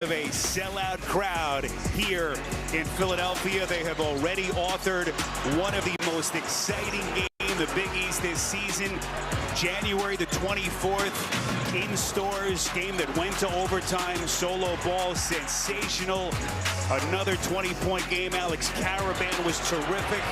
Of a sellout crowd here in Philadelphia. They have already authored one of the most exciting games in the Big East this season. January the 24th, in stores, game that went to overtime. Solo ball, sensational. Another 20-point game. Alex Caravan was terrific.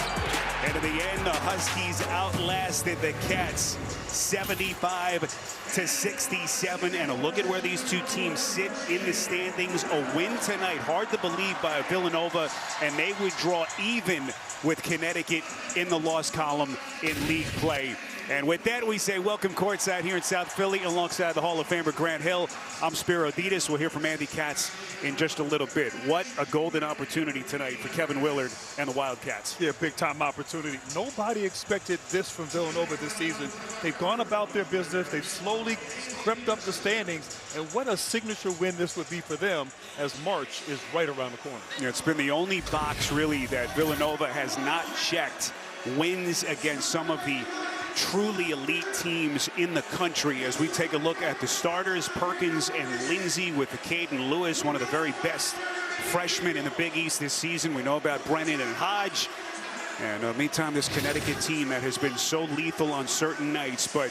And in the end, the Huskies outlasted the Cats 75-67. And a look at where these two teams sit in the standings. A win tonight, hard to believe, by Villanova, and they would draw even with Connecticut in the loss column in league play. And with that, we say welcome courtside here in South Philly alongside the Hall of Famer Grant Hill. I'm Spiro Ditas. We'll hear from Andy Katz in just a little bit. What a golden opportunity tonight for Kevin Willard and the Wildcats. Yeah, big-time opportunity. Nobody expected this from Villanova this season. They've gone about their business. They've slowly crept up the standings. And what a signature win this would be for them as March is right around the corner. Yeah, it's been the only box, really, that Villanova has not checked. Wins against some of the truly elite teams in the country. As we take a look at the starters, Perkins and Lindsay with the Caden Lewis, one of the very best freshmen in the Big East this season. We know about Brennan and Hodge. And meantime, this Connecticut team that has been so lethal on certain nights, but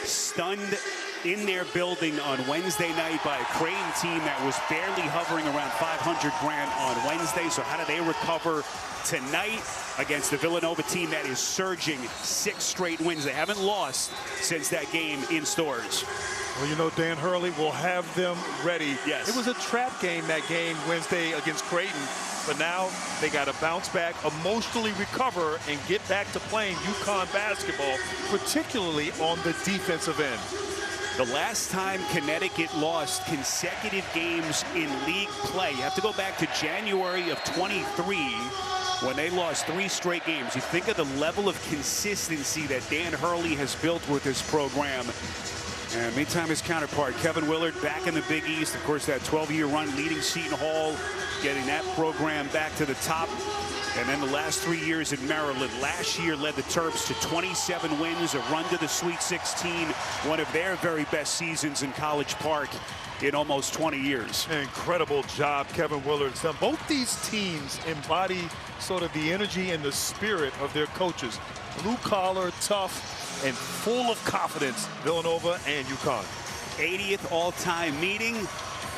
stunned in their building on Wednesday night by a Creighton team that was barely hovering around 500 grand on Wednesday. So how do they recover tonight against the Villanova team that is surging 6 straight wins? They haven't lost since that game in stores. Well, you know, Dan Hurley will have them ready. Yes. It was a trap game, that game Wednesday against Creighton. But now they got to bounce back, emotionally recover, and get back to playing UConn basketball, particularly on the defensive end. The last time Connecticut lost consecutive games in league play, you have to go back to January of 23 when they lost 3 straight games. You think of the level of consistency that Dan Hurley has built with this program. And meantime, his counterpart, Kevin Willard, back in the Big East. Of course, that 12-year run leading Seton Hall, getting that program back to the top. And then the last 3 years in Maryland. Last year led the Terps to 27 wins, a run to the Sweet 16, one of their very best seasons in College Park in almost 20 years. An incredible job Kevin Willard's done. Both these teams embody sort of the energy and the spirit of their coaches. Blue collar, tough, and full of confidence, Villanova and UConn. 80th all-time meeting,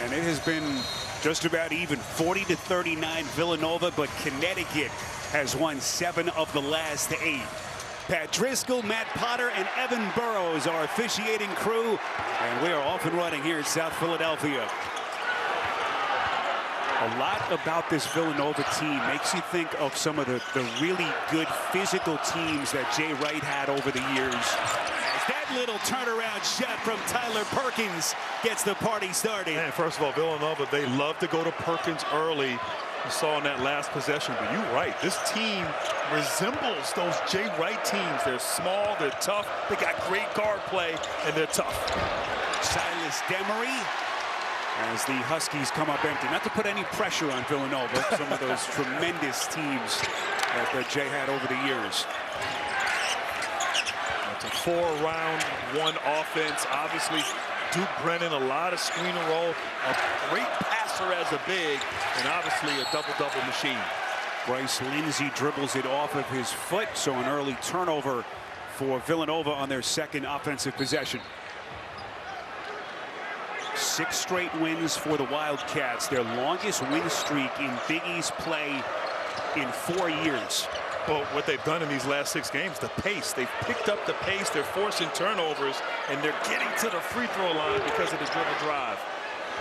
and it has been just about even, 40-39 Villanova, but Connecticut has won 7 of the last 8. Pat Driscoll, Matt Potter, and Evan Burrows, our officiating crew, and we are off and running here in South Philadelphia. A lot about this Villanova team makes you think of some of the really good physical teams that Jay Wright had over the years. As that little turnaround shot from Tyler Perkins gets the party started. And first of all, Villanova, they love to go to Perkins early. You saw in that last possession, but you're right. This team resembles those Jay Wright teams. They're small, they're tough, they got great guard play, and they're tough. Silas Demery, as the Huskies come up empty. Not to put any pressure on Villanova, some of those tremendous teams that Jay had over the years. It's a 4-round, 1 offense. Obviously, Duke Brennan, a lot of screen and roll, a great passer as a big, and obviously a double-double machine. Bryce Lindsay dribbles it off of his foot, so an early turnover for Villanova on their second offensive possession. 6 straight wins for the Wildcats, their longest win streak in Big East play in 4 years. Well, what they've done in these last 6 games, the pace. They've picked up the pace. They're forcing turnovers, and they're getting to the free throw line because of the dribble drive.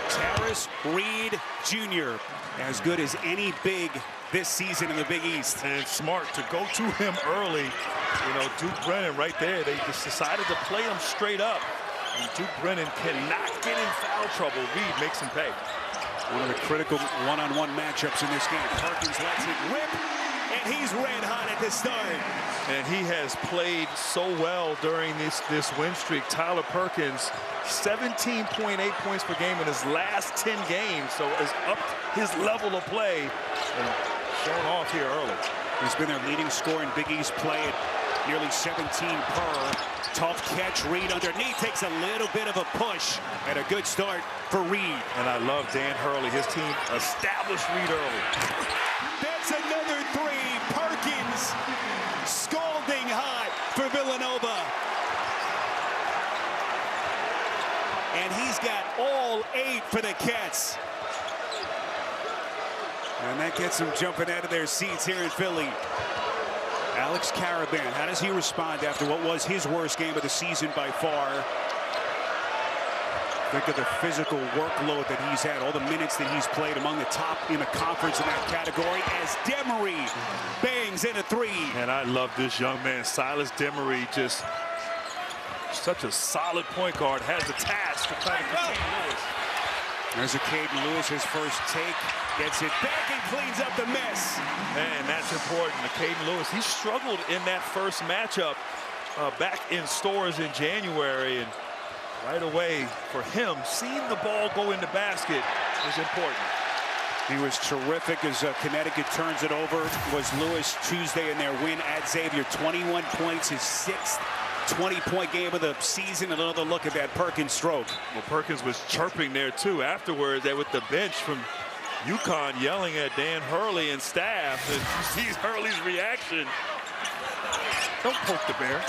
Tarris Reed Jr., as good as any big this season in the Big East. And smart to go to him early. You know, Duke Brennan right there, they just decided to play him straight up. And Duke Brennan cannot get in foul trouble. Reed makes him pay. One of the critical one-on-one matchups in this game. Perkins lets it rip, and he's red hot at the start. And he has played so well during this win streak. Tyler Perkins, 17.8 points per game in his last 10 games. So has upped his level of play and showing off here early. He's been their leading scorer in Big East play at nearly 17 per. Tough catch, Reed underneath, takes a little bit of a push, and a good start for Reed. And I love Dan Hurley. His team established Reed early. That's another three. Perkins scalding hot for Villanova. And he's got all 8 for the Cats. And that gets them jumping out of their seats here in Philly. Alex Caravan, how does he respond after what was his worst game of the season by far? Think of the physical workload that he's had, all the minutes that he's played, among the top in the conference in that category, as Demery bangs in a 3. And I love this young man, Silas Demery, just such a solid point guard, has the task to play for Caden Lewis. There's a Caden Lewis, his first take, gets it back and cleans up the mess. And that's important. Caden Lewis, he struggled in that first matchup back in Stores in January, and right away for him, seeing the ball go in the basket is important. He was terrific as Connecticut turns it over. Was Lewis Tuesday in their win at Xavier. 21 points, his 6th 20-point game of the season. Another look at that Perkins stroke. Well, Perkins was chirping there too afterwards, there with the bench from UConn yelling at Dan Hurley and staff, and you see Hurley's reaction. Don't poke the bear.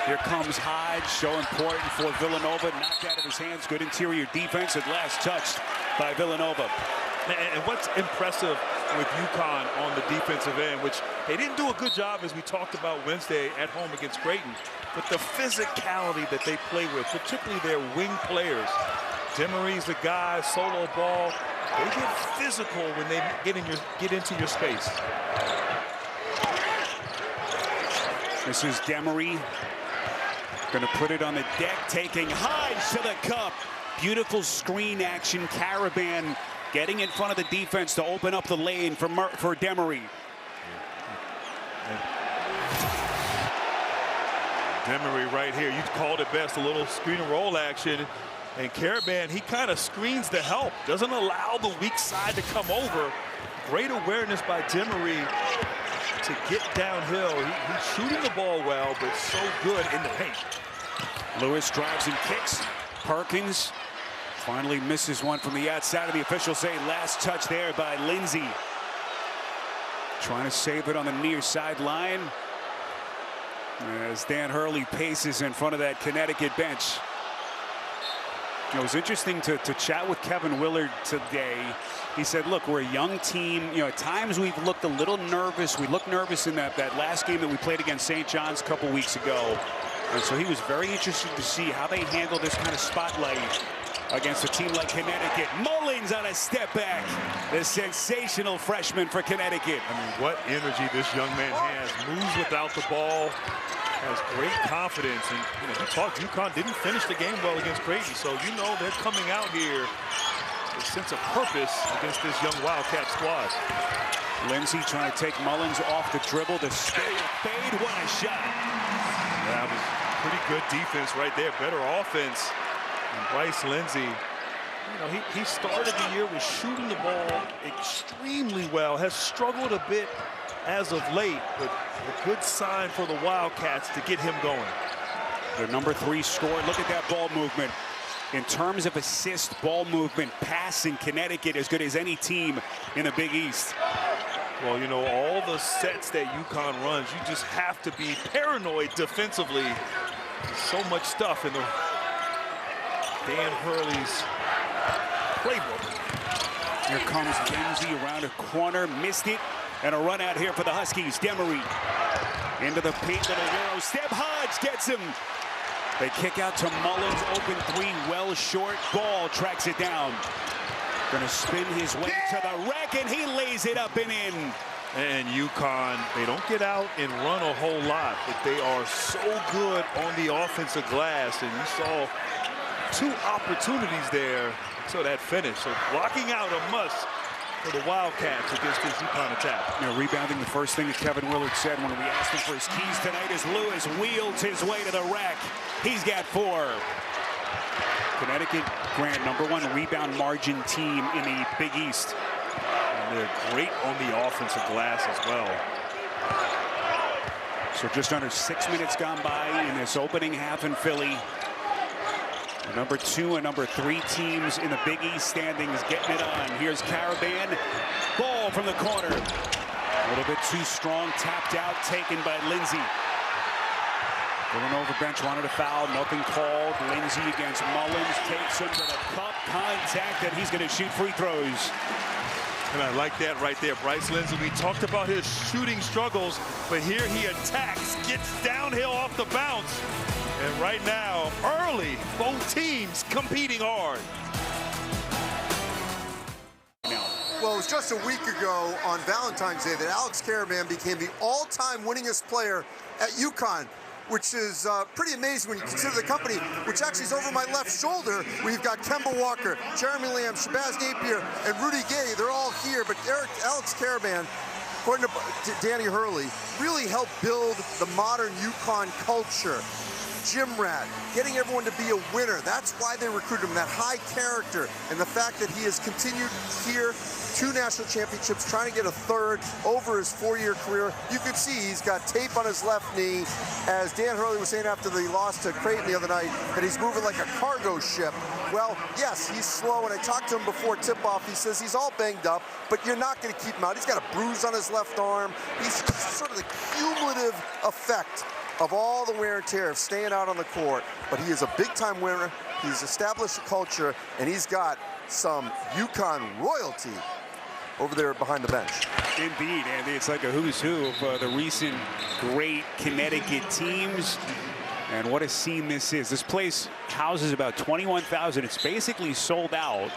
Here comes Hodge, so important for Villanova. Knocked out of his hands. Good interior defense at last touched by Villanova. And what's impressive with UConn on the defensive end, which they didn't do a good job, as we talked about Wednesday at home against Creighton, but the physicality that they play with, particularly their wing players. Demery's the guy, solo ball. They get physical when they get into your space. This is Demery. Going to put it on the deck, taking Hodge to the cup. Beautiful screen action. Caravan getting in front of the defense to open up the lane for Demery. Demery right here. You called it best, a little screen and roll action. And Caravan, he kind of screens the help, doesn't allow the weak side to come over. Great awareness by Demery to get downhill. He's shooting the ball well, but so good in the paint. Lewis drives and kicks. Perkins finally misses one from the outside of the officials say last touch there by Lindsay. Trying to save it on the near sideline as Dan Hurley paces in front of that Connecticut bench. It was interesting to chat with Kevin Willard today. He said, look, we're a young team. You know, at times we've looked a little nervous. We looked nervous in that last game that we played against St. John's a couple weeks ago. And so he was very interested to see how they handle this kind of spotlight against a team like Connecticut. Mullins on a step back. The sensational freshman for Connecticut. I mean, what energy this young man has. Moves without the ball. Has great confidence, and you know, he talked. UConn didn't finish the game well against Creighton, so you know they're coming out here with a sense of purpose against this young Wildcat squad. Lindsay trying to take Mullins off the dribble. The fade, what a shot! That was pretty good defense right there. Better offense. And Bryce Lindsay, you know, he started the year with shooting the ball extremely well. Has struggled a bit as of late, but a good sign for the Wildcats to get him going. Their number 3 scorer. Look at that ball movement. In terms of assist, ball movement, passing, Connecticut as good as any team in the Big East. Well, you know, all the sets that UConn runs, you just have to be paranoid defensively. There's so much stuff in the Dan Hurley's playbook. Here comes Lindsay around a corner, missed it. And a run out here for the Huskies. Demery into the paint, little Euro step. Hodge gets him. They kick out to Mullins, open 3, well short. Ball tracks it down. Gonna spin his way to the rack, and he lays it up and in. And UConn, they don't get out and run a whole lot, but they are so good on the offensive glass. And you saw 2 opportunities there. So that finish. So blocking out a must for the Wildcats against this UConn attack. You know, rebounding, the first thing that Kevin Willard said when we asked him for his keys tonight is Lewis wields his way to the rack. He's got 4. Connecticut, Grant, number 1 rebound margin team in the Big East. And they're great on the offensive glass as well. So just under 6 minutes gone by in this opening half in Philly. The number 2 and number 3 teams in the Big East standings getting it on. Here's Karaban. Ball from the corner. A little bit too strong. Tapped out. Taken by Lindsay. Villanova bench wanted a foul. Nothing called. Lindsay against Mullins. Takes him to the cup. Contact, and he's going to shoot free throws. And I like that right there, Bryce Lindsay. We talked about his shooting struggles, but here he attacks, gets downhill off the bounce. And right now, early, both teams competing hard. Well, it was just a week ago on Valentine's Day that Alex Karaban became the all-time winningest player at UConn, which is pretty amazing when you consider the company, which actually is over my left shoulder, where you've got Kemba Walker, Jeremy Lamb, Shabazz Napier, and Rudy Gay. They're all here, but Alex Karaban, according to Danny Hurley, really helped build the modern UConn culture. Gym rat, getting everyone to be a winner. That's why they recruited him, that high character, and the fact that he has continued here, 2 national championships, trying to get a 3rd over his 4-year career. You can see he's got tape on his left knee. As Dan Hurley was saying after the loss to Creighton the other night, that he's moving like a cargo ship. Well, yes, he's slow, and I talked to him before tip-off. He says he's all banged up, but you're not going to keep him out. He's got a bruise on his left arm. He's sort of the cumulative effect of all the wear and tear of staying out on the court, but he is a big-time winner. He's established a culture, and he's got some UConn royalty over there behind the bench. Indeed, Andy, it's like a who's who of the recent great Connecticut teams. And what a scene this is. This place houses about 21,000. It's basically sold out.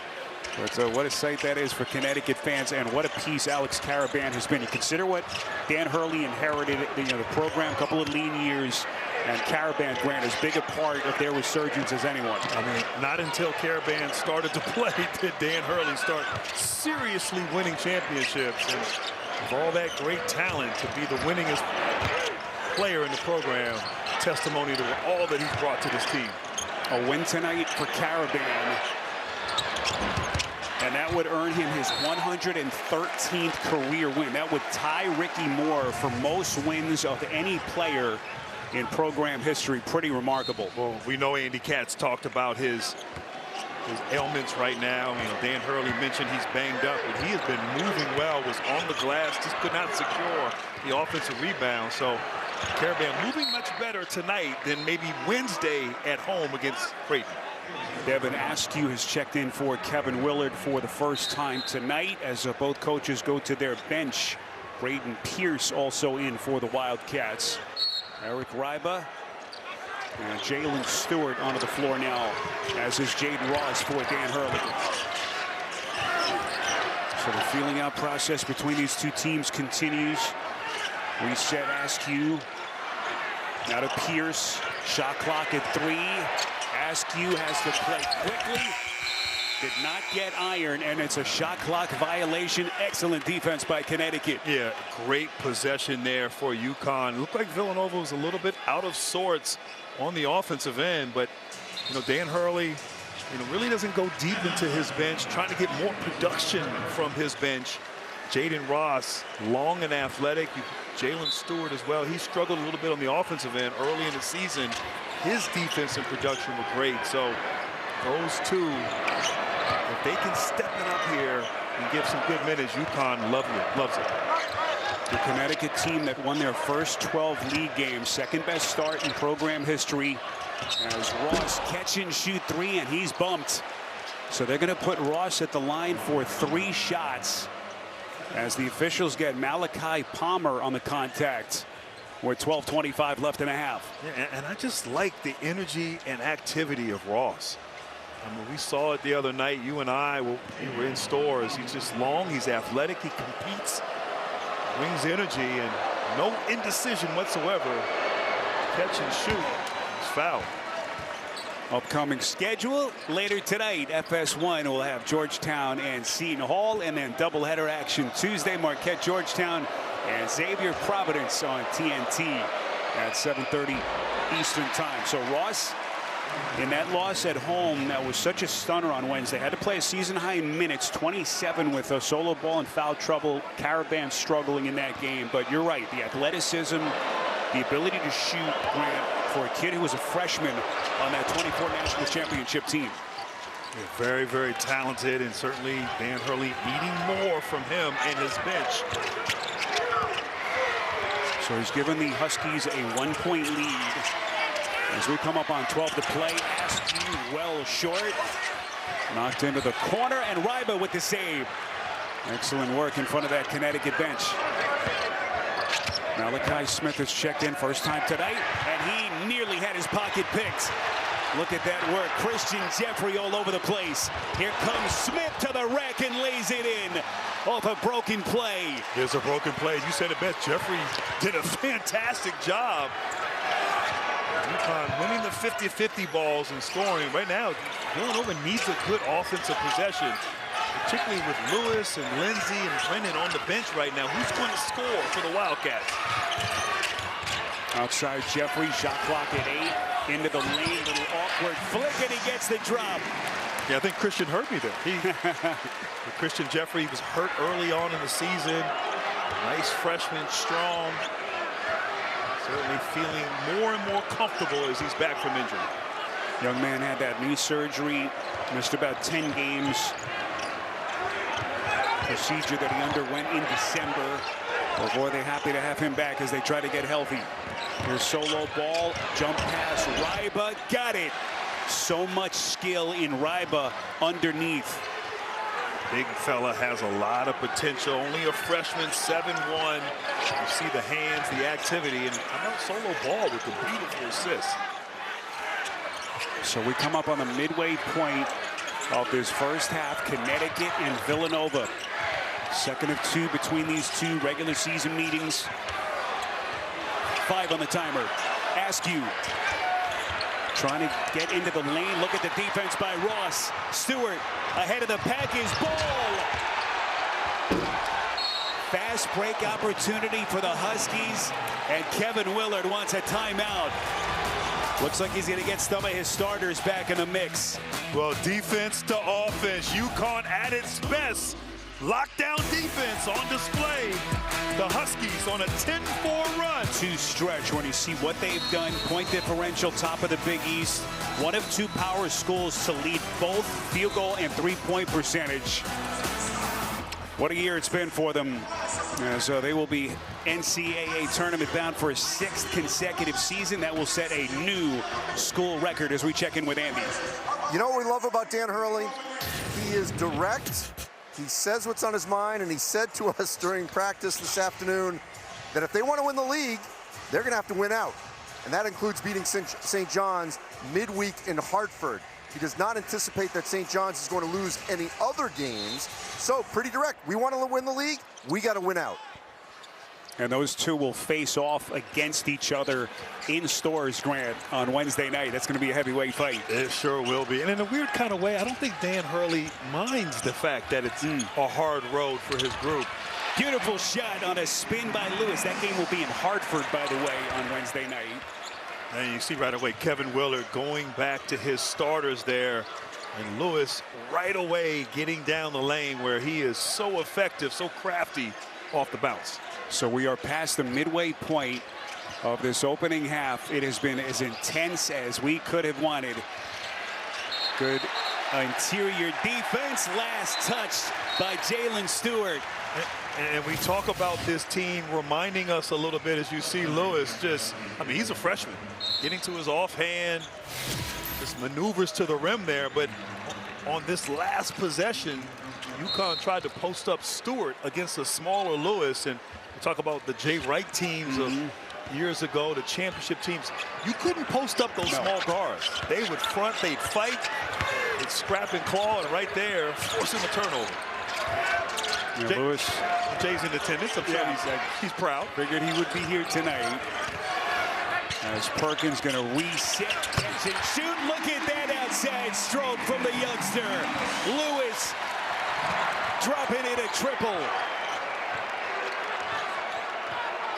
But what a sight that is for Connecticut fans, and what a piece Alex Karaban has been. You consider what Dan Hurley inherited, the program, a couple of lean years, and Karaban, Grant, as big a part of their resurgence as anyone. I mean, not until Karaban started to play did Dan Hurley start seriously winning championships. And with all that great talent, to be the winningest player in the program, testimony to all that he's brought to this team. A win tonight for Karaban. And that would earn him his 113th career win. That would tie Ricky Moore for most wins of any player in program history. Pretty remarkable. Well, we know Andy Katz talked about his ailments right now. Dan Hurley mentioned he's banged up, but he has been moving well, was on the glass, just could not secure the offensive rebound. So Karaban moving much better tonight than maybe Wednesday at home against Creighton. Devin Askew has checked in for Kevin Willard for the first time tonight as both coaches go to their bench. Braden Pierce also in for the Wildcats. Eric Ryba and Jalen Stewart onto the floor now, as is Jaden Ross for Dan Hurley. So the feeling out process between these two teams continues. Reset Askew. Now to Pierce. Shot clock at 3. Askew has to play quickly. Did not get iron, and it's a shot clock violation. Excellent defense by Connecticut. Yeah, great possession there for UConn. Looked like Villanova was a little bit out of sorts on the offensive end, but Dan Hurley really doesn't go deep into his bench, trying to get more production from his bench. Jaden Ross, long and athletic. Jalen Stewart as well. He struggled a little bit on the offensive end early in the season. His defense and production were great. So those two, if they can step it up here and give some good minutes, UConn loves it. The Connecticut team that won their first 12 league games, second best start in program history, as Ross catch and shoot 3, and he's bumped. So they're going to put Ross at the line for 3 shots as the officials get Malachi Palmer on the contact. With 12:25 left in a half. Yeah, and I just like the energy and activity of Ross. I mean, we saw it the other night. You and I we were in stores. He's just long. He's athletic. He competes, brings energy, and no indecision whatsoever. Catch and shoot. It's foul. Upcoming schedule later tonight. FS1 will have Georgetown and Seton Hall, and then doubleheader action Tuesday. Marquette, Georgetown, and Xavier Providence on TNT at 7:30 Eastern time. So Ross, in that loss at home, that was such a stunner on Wednesday, had to play a season-high minutes, 27 with a solo ball and foul trouble. Karaban struggling in that game, but you're right, the athleticism, the ability to shoot, Grant, for a kid who was a freshman on that 24 national championship team. Yeah, very, very talented, and certainly Dan Hurley needing more from him and his bench. So he's given the Huskies a 1-point lead. As we come up on 12 to play, Askew well short. Knocked into the corner, and Ryba with the save. Excellent work in front of that Connecticut bench. Malachi Smith has checked in first time tonight, and he nearly had his pocket picked. Look at that work. Christian Jeffrey all over the place. Here comes Smith to the rack and lays it in off a broken play. There's a broken play. You said it best. Jeffrey did a fantastic job. UConn winning the 50-50 balls and scoring. Right now, Villanova needs a good offensive possession, particularly with Lewis and Lindsey and Brennan on the bench right now. Who's going to score for the Wildcats? Outside Jeffrey, shot clock at 8. Into the lane, little awkward flick, and he gets the drop. Yeah, I think Christian hurt me there. Christian Jeffrey was hurt early on in the season. Nice freshman, strong. Certainly feeling more and more comfortable as he's back from injury. Young man had that knee surgery, missed about 10 games. Procedure that he underwent in December. Well, boy, they're happy to have him back as they try to get healthy. Here's solo ball, jump pass, Ryba, got it. So much skill in Ryba underneath. Big fella has a lot of potential. Only a freshman, 7'1". You see the hands, the activity, and how about solo ball with the beautiful assist. So we come up on the midway point of this first half, Connecticut and Villanova. Second of 2 between these two regular season meetings. 5 on the timer. Askew trying to get into the lane. Look at the defense by Ross. Stewart ahead of the pack is ball. Fast break opportunity for the Huskies, and Kevin Willard wants a timeout. Looks like he's going to get some of his starters back in the mix. Well, defense to offense. UConn at its best. Lockdown defense on display. The Huskies on a 10-4 run. To stretch when you see what they've done. Point differential, top of the Big East. One of 2 power schools to lead both field goal and 3-point percentage. What a year it's been for them. So they will be NCAA tournament bound for a 6th consecutive season. That will set a new school record as we check in with Andy. You know what we love about Dan Hurley? He is direct. He says what's on his mind, and he said to us during practice this afternoon that if they want to win the league, they're going to have to win out. And that includes beating St. John's midweek in Hartford. He does not anticipate that St. John's is going to lose any other games. So pretty direct. We want to win the league. We got to win out. And those two will face off against each other in Stores, Grant, on Wednesday night. That's going to be a heavyweight fight. It sure will be. And in a weird kind of way, I don't think Dan Hurley minds the fact that it's a hard road for his group. Beautiful shot on a spin by Lewis. That game will be in Hartford, by the way, on Wednesday night. And you see right away Kevin Willard going back to his starters there. And Lewis right away getting down the lane where he is so effective, so crafty off the bounce. So we are past the midway point of this opening half. It has been as intense as we could have wanted. Good interior defense. Last touch by Jalen Stewart. And we talk about this team reminding us a little bit as you see Lewis just, I mean, he's a freshman. Getting to his offhand, just maneuvers to the rim there. But on this last possession, UConn tried to post up Stewart against a smaller Lewis. And we talk about the Jay Wright teams of years ago, the championship teams. You couldn't post up those small guards. They would front, they'd fight, they'd scrap and claw, and right there, forcing a turnover. Yeah, Lewis. Jay's in attendance. I'm sure he's proud. Figured he would be here tonight. As Perkins going to reset, catch and shoot. Look at that outside stroke from the youngster. Lewis dropping in a triple.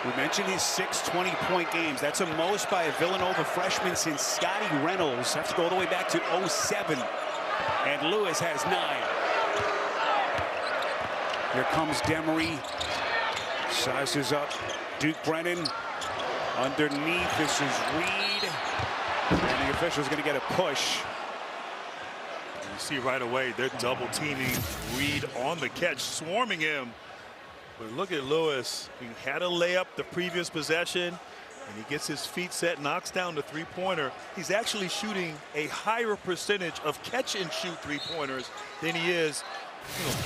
We mentioned his 6 20-point games. That's a most by a Villanova freshman since Scotty Reynolds. Have to go all the way back to 07. And Lewis has 9. Here comes Demery. Sizes up Duke Brennan. Underneath, this is Reed. And the official's going to get a push. You see right away, they're double teaming Reed on the catch, swarming him. But look at Lewis. He had a layup the previous possession, and he gets his feet set, knocks down the three-pointer. He's actually shooting a higher percentage of catch-and-shoot three-pointers than he is,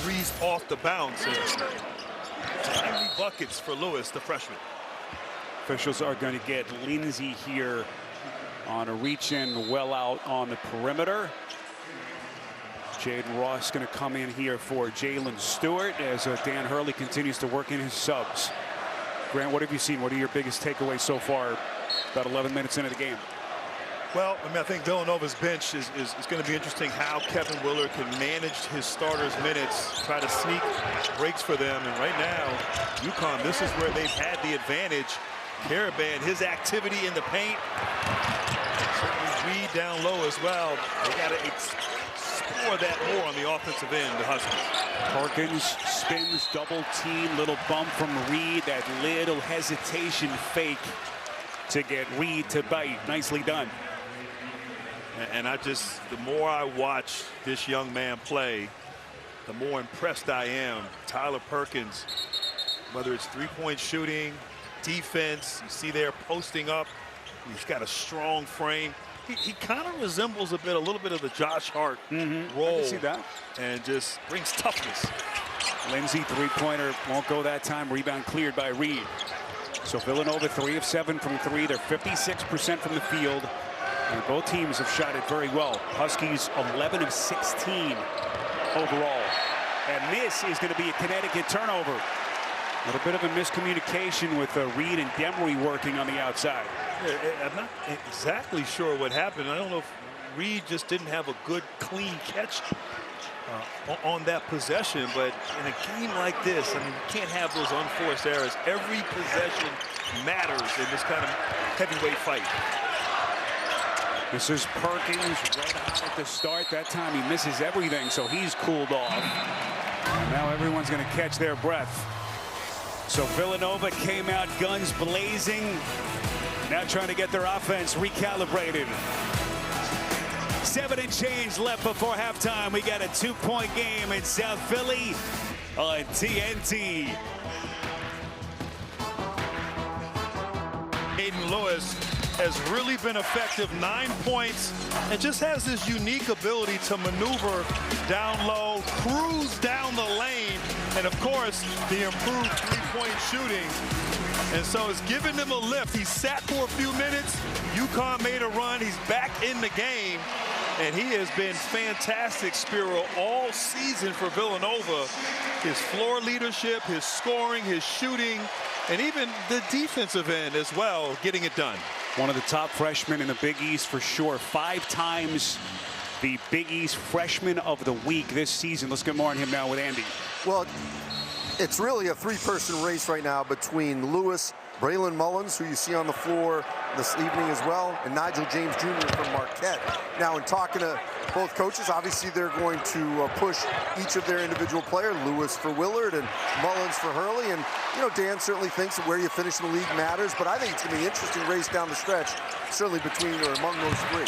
threes off the bounce. And timely buckets for Lewis, the freshman. Officials are going to get Lindsay here on a reach-in, well out on the perimeter. Jaden Ross going to come in here for Jalen Stewart as Dan Hurley continues to work in his subs. Grant, what have you seen? What are your biggest takeaways so far about 11 minutes into the game? Well, I think Villanova's bench is going to be interesting how Kevin Willard can manage his starters' minutes, try to sneak breaks for them. And right now, UConn, this is where they've had the advantage. Caravan, his activity in the paint. Reed down low as well. They got to explore that more on the offensive end, the Huskies. Perkins spins, double team, little bump from Reed, that little hesitation fake to get Reed to bite. Nicely done. And the more I watch this young man play, the more impressed I am. Tyler Perkins, whether it's three-point shooting, defense, you see there posting up. He's got a strong frame. He kind of resembles a little bit of the Josh Hart role. I can see that. And just brings toughness. Lindsay, three-pointer, won't go that time. Rebound cleared by Reed. So Villanova 3 of 7 from 3. They're 56% from the field. And both teams have shot it very well. Huskies 11 of 16 overall. And this is going to be a Connecticut turnover. A little bit of a miscommunication with Reed and Demery working on the outside. I'm not exactly sure what happened. I don't know if Reed just didn't have a good, clean catch on that possession. But in a game like this, you can't have those unforced errors. Every possession matters in this kind of heavyweight fight. This is Perkins, red hot at the start. That time he misses everything, so he's cooled off. And now everyone's going to catch their breath. So Villanova came out guns blazing. Now trying to get their offense recalibrated. 7 and change left before halftime. We got a 2-point game in South Philly on TNT. Aiden Lewis has really been effective, 9 points, and just has this unique ability to maneuver down low, cruise down the lane, and of course, the improved three-point shooting. And so it's given them a lift. He sat for a few minutes. UConn made a run. He's back in the game, and he has been fantastic, Spiro, all season for Villanova. His floor leadership, his scoring, his shooting, and even the defensive end as well, getting it done. One of the top freshmen in the Big East for sure. 5 times the Big East Freshman of the Week this season. Let's get more on him now with Andy. Well, it's really a 3-person race right now between Lewis, Braylon Mullins, who you see on the floor this evening as well, and Nigel James Jr. from Marquette. Now, in talking to both coaches, obviously they're going to push each of their individual players, Lewis for Willard and Mullins for Hurley. And, Dan certainly thinks that where you finish in the league matters, but I think it's going to be an interesting race down the stretch, certainly between or among those 3.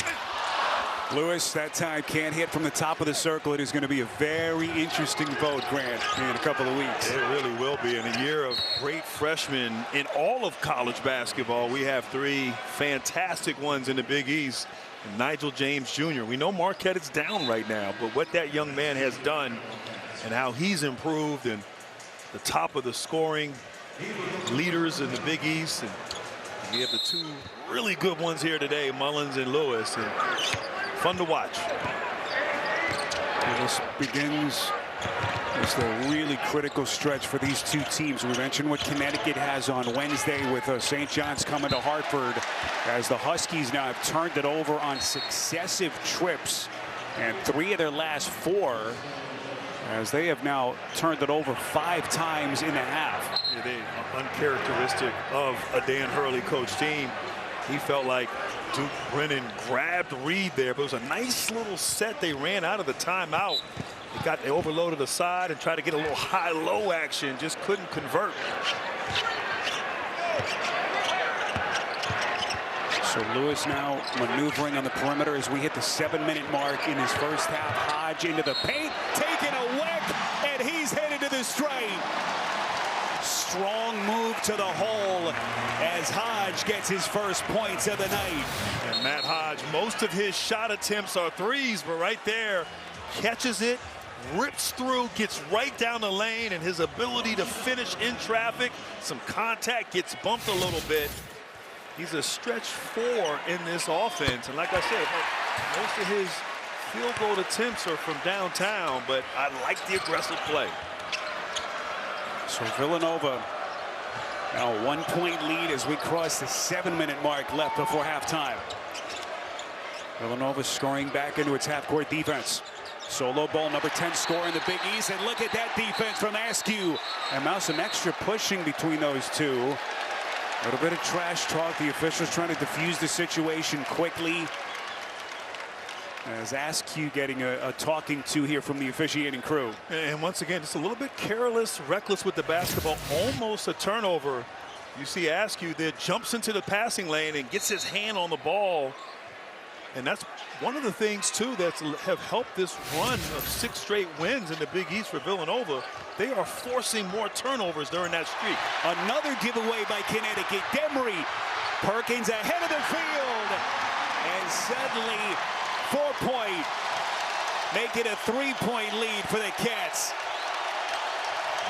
Lewis that time can't hit from the top of the circle. It is going to be a very interesting vote, Grant, in a couple of weeks. It really will be. In a year of great freshmen in all of college basketball, we have 3 fantastic ones in the Big East. And Nigel James Jr. We know Marquette is down right now, but what that young man has done and how he's improved, and the top of the scoring leaders in the Big East. And we have the 2 really good ones here today, Mullins and Lewis. And fun to watch. And this begins just a really critical stretch for these 2 teams. We mentioned what Connecticut has on Wednesday with St. John's coming to Hartford, as the Huskies now have turned it over on successive trips, and 3 of their last 4, as they have now turned it over 5 times in the half. Yeah, they are uncharacteristic of a Dan Hurley coach team. He felt like Duke Brennan grabbed Reed there, but it was a nice little set. They ran out of the timeout. They overloaded the side and tried to get a little high-low action, just couldn't convert. So Lewis now maneuvering on the perimeter as we hit the 7-minute mark in his first half. Hodge into the paint, taking a whack, and he's headed to the straight. Strong move to the hole as Hodge gets his first points of the night. And Matt Hodge, most of his shot attempts are threes, but right there, catches it, rips through, gets right down the lane, and his ability to finish in traffic, some contact, gets bumped a little bit. He's a stretch 4 in this offense, and like I said, most of his field goal attempts are from downtown, but I like the aggressive play. So Villanova now a 1-point lead as we cross the 7-minute mark left before halftime. Villanova scoring back into its half-court defense. Solo ball, number 10 scorer in the Big East, and look at that defense from Askew. And now some extra pushing between those two. A little bit of trash talk. The officials trying to defuse the situation quickly. As Askew getting a talking to here from the officiating crew. And once again, just a little bit careless, reckless with the basketball, almost a turnover. You see Askew there jumps into the passing lane and gets his hand on the ball. And that's one of the things, too, that have helped this run of 6 straight wins in the Big East for Villanova. They are forcing more turnovers during that streak. Another giveaway by Connecticut. Demery. Perkins ahead of the field. And suddenly, 4-point. Make it a 3-point lead for the Cats.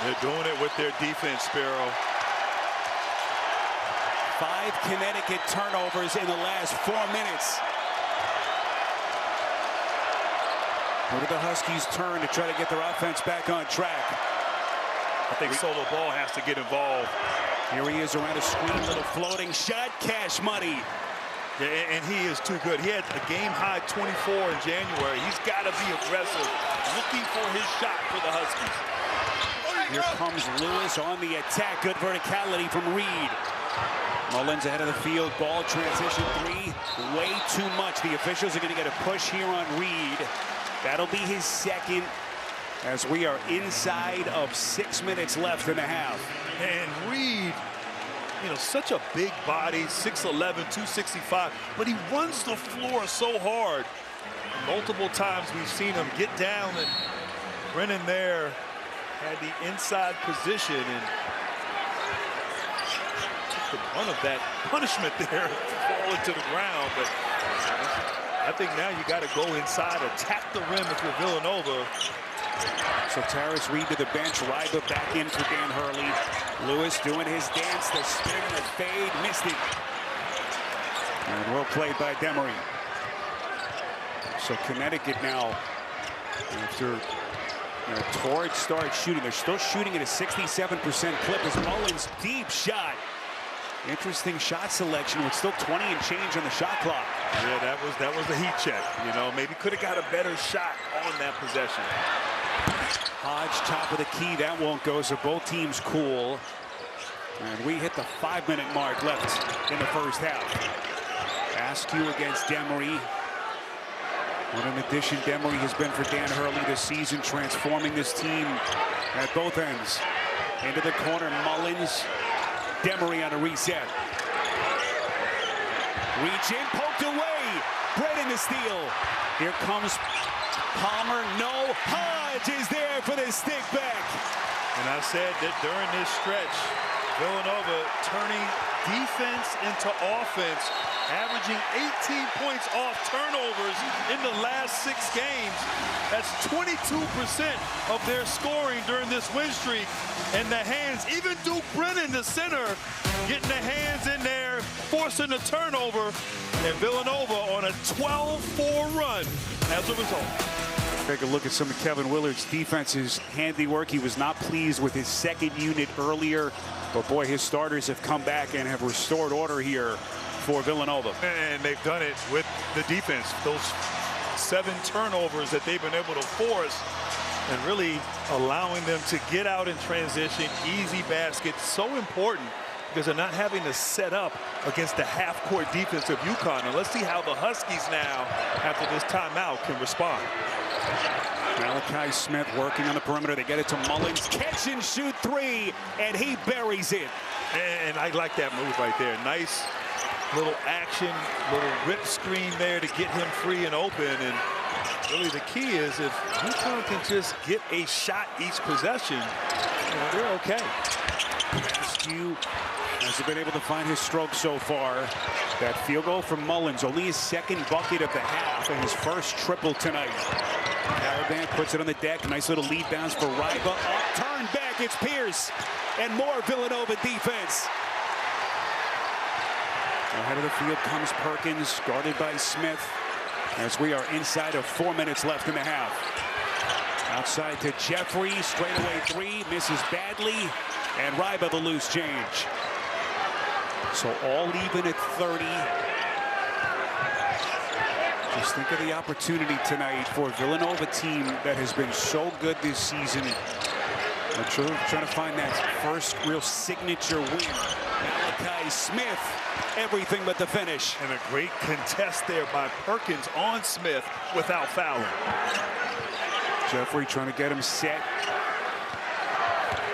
They're doing it with their defense, Sparrow. 5 Connecticut turnovers in the last 4 minutes. Where did the Huskies turn to try to get their offense back on track? I think Solo Ball has to get involved. Here he is around a screen, little floating shot, Cash Money. Yeah, and he is too good. He had a game-high 24 in January. He's got to be aggressive, looking for his shot for the Huskies. Here comes Lewis on the attack. Good verticality from Reed. Mullins ahead of the field. Ball transition 3. Way too much. The officials are going to get a push here on Reed. That'll be his second as we are inside of 6 minutes left in the half. And Reed, you know, such a big body, 6'11", 265, but he runs the floor so hard. Multiple times we've seen him get down, and Brennan there had the inside position and took the brunt of that punishment there, falling to the ground. But I think now you got to go inside, attack the rim if you're Villanova. So Terrace Reed to the bench, Ryba back in for Dan Hurley. Lewis doing his dance, the spin, the fade, missed it. And well played by Demery. So Connecticut now, after Torrid starts shooting, they're still shooting at a 67% clip as Mullins deep shot. Interesting shot selection with still 20 and change on the shot clock. Yeah, that was the heat check. You know, maybe could have got a better shot on that possession. Hodge top of the key, that won't go, so both teams cool. And we hit the 5-minute mark left in the first half. Askew against Demery. What an addition Demery has been for Dan Hurley this season, transforming this team at both ends. Into the corner, Mullins. Demery on a reset. Reach in, poked away. Brennan the steal. Here comes Palmer. No. Hodge is there for the stick back. And I said that during this stretch, Villanova turning defense into offense, averaging 18 points off turnovers in the last 6 games. That's 22% of their scoring during this win streak. And the hands, even Duke Brennan, the center, getting the hands in there, forcing a turnover. And Villanova on a 12-4 run as a result. Take a look at some of Kevin Willard's defense's handiwork. He was not pleased with his second unit earlier, but boy, his starters have come back and have restored order here for Villanova. And they've done it with the defense. Those 7 turnovers that they've been able to force and really allowing them to get out in transition, easy baskets, so important because they're not having to set up against the half-court defense of UConn. And let's see how the Huskies now, after this timeout, can respond. Malachi Smith working on the perimeter. They get it to Mullins. Catch and shoot 3, and he buries it. And I like that move right there. Nice Little action, little rip screen there to get him free and open. And really the key is if UConn can just get a shot each possession, they're okay. Askew hasn't been able to find his stroke so far. That field goal from Mullins, only his second bucket of the half and his first triple tonight. Caravan puts it on the deck. Nice little lead bounce for Ryba. Up, turn back, it's Pierce. And more Villanova defense. Ahead of the field comes Perkins, guarded by Smith, as we are inside of 4 minutes left in the half. Outside to Jeffrey, straightaway three, misses badly, and Ryba the loose change. So all even at 30. Just think of the opportunity tonight for a Villanova team that has been so good this season. I'm sure trying to find that first real signature win. Malachi Smith, everything but the finish. And a great contest there by Perkins on Smith without fouling. Jeffrey trying to get him set.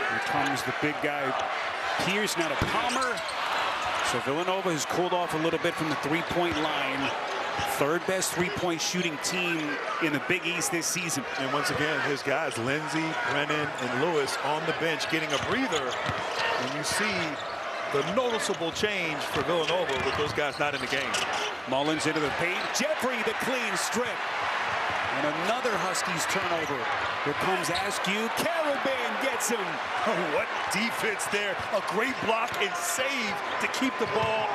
Here comes the big guy, Pierce, now to Palmer. So Villanova has cooled off a little bit from the three-point line. Third best three-point shooting team in the Big East this season. And once again, his guys, Lindsey, Brennan, and Lewis on the bench getting a breather. And you see the noticeable change for Villanova with those guys not in the game. Mullins into the paint. Jeffrey the clean strip. And another Huskies turnover. Here comes Askew. Caravan gets him. Oh, what defense there. A great block and save to keep the ball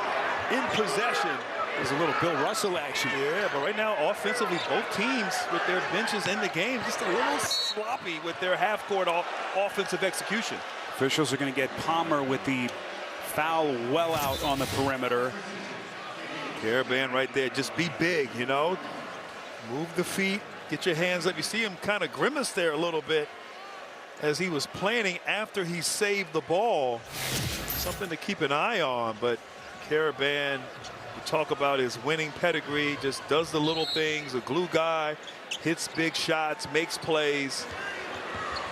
in possession. There's a little Bill Russell action. Yeah, but right now, offensively, both teams with their benches in the game, just a little sloppy with their half-court offensive execution. Officials are going to get Palmer with the foul well out on the perimeter. Caravan right there. Just be big, Move the feet, get your hands up. You see him kind of grimace there a little bit as he was planning after he saved the ball. Something to keep an eye on, but Caravan, we talk about his winning pedigree, just does the little things, a glue guy, hits big shots, makes plays.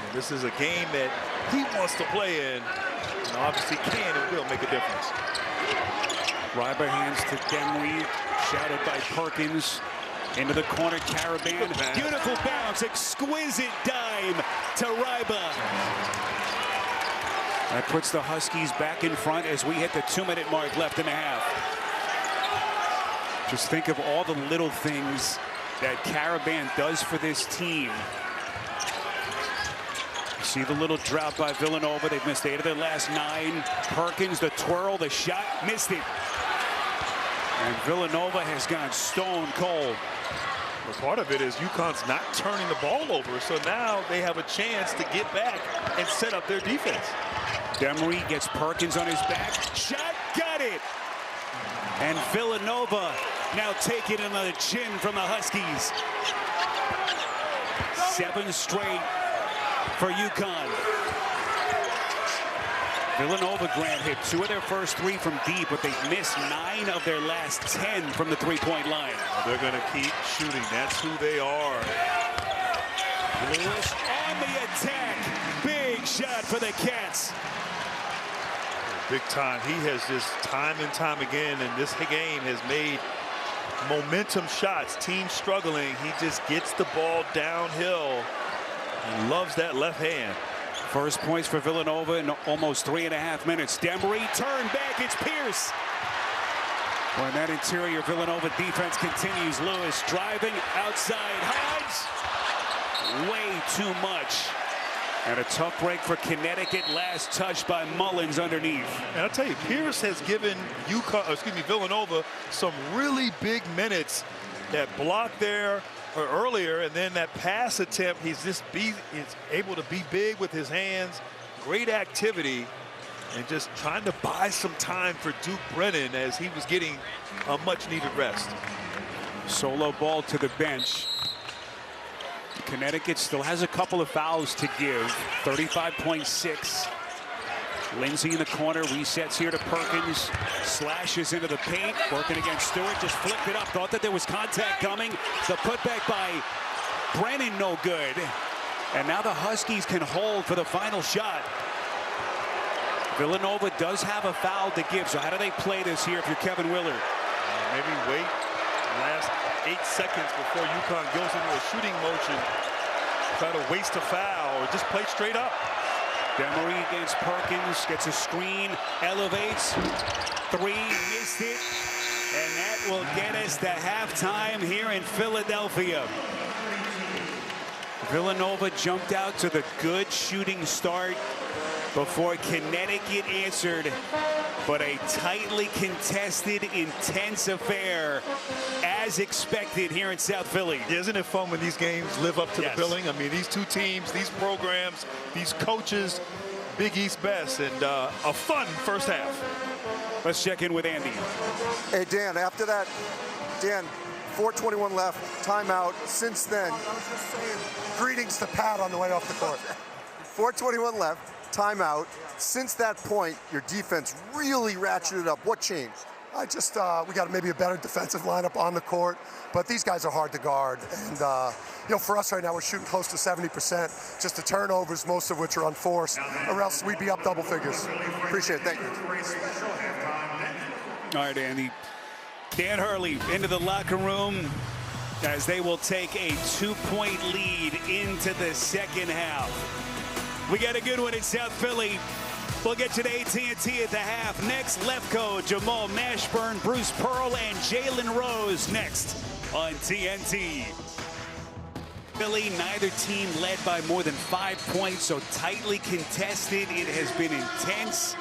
And this is a game that he wants to play in, and obviously can and will make a difference. Ryba hands to Demry, shouted by Perkins. Into the corner, Caravan. Beautiful bounce, exquisite dime to Ryba. That puts the Huskies back in front as we hit the 2-minute mark left in the half. Just think of all the little things that Caravan does for this team. See the little drought by Villanova. They've missed 8 of their last 9. Perkins, the twirl, the shot, missed it. And Villanova has gone stone cold. Well, part of it is UConn's not turning the ball over, so now they have a chance to get back and set up their defense. Demry gets Perkins on his back. Shot, got it. And Villanova now taking another chin from the Huskies. 7 straight for UConn. Villanova, Grant, hit 2 of their first 3 from deep, but they've missed 9 of their last 10 from the three-point line. They're going to keep shooting. That's who they are. Lewis on the attack. Big shot for the Cats. Big time. He has just time and time again in this game has made momentum shots. Team struggling. He just gets the ball downhill and loves that left hand. First points for Villanova in almost 3.5 minutes. Demry, turn back, it's Pierce. When that interior Villanova defense continues, Lewis driving outside, hides. Way too much. And a tough break for Connecticut, last touch by Mullins underneath. And I'll tell you, Pierce has given Villanova some really big minutes. That block there earlier, and then that pass attempt, he's able to be big with his hands. Great activity, and just trying to buy some time for Duke Brennan as he was getting a much-needed rest. Solo ball to the bench. Connecticut still has a couple of fouls to give. 35.6. Lindsey in the corner, resets here to Perkins, slashes into the paint, working against Stewart, just flipped it up, thought that there was contact coming. The putback by Brennan, no good. And now the Huskies can hold for the final shot. Villanova does have a foul to give, so how do they play this here if you're Kevin Willard? Maybe wait the last 8 seconds before UConn goes into a shooting motion. Try to waste a foul or just play straight up. Demery against Perkins, gets a screen, elevates, three, missed it, and that will get us to halftime here in Philadelphia. Villanova jumped out to the good shooting start before Connecticut answered, but a tightly contested, intense affair as expected here in South Philly. Isn't it fun when these games live up to the billing? I mean, these two teams, these programs, these coaches, Big East best, and a fun first half. Let's check in with Andy. Hey, Dan, after that, Dan, 4:21 left, timeout. Since then, I was just saying, greetings to Pat on the way off the court. 4:21 left, timeout. Since that point, your defense really ratcheted up. What changed? I just, we got maybe a better defensive lineup on the court, but these guys are hard to guard. And, you know, for us right now, we're shooting close to 70%. Just the turnovers, most of which are unforced, or else we'd be up double figures. Appreciate it. Thank you. All right, Andy. Dan Hurley into the locker room as they will take a 2-point lead into the second half. We got a good one in South Philly. We'll get you to AT&T at the half. Next, Lefko, Jamal Mashburn, Bruce Pearl, and Jalen Rose next on TNT. Philly, neither team led by more than 5 points, so tightly contested. It has been intense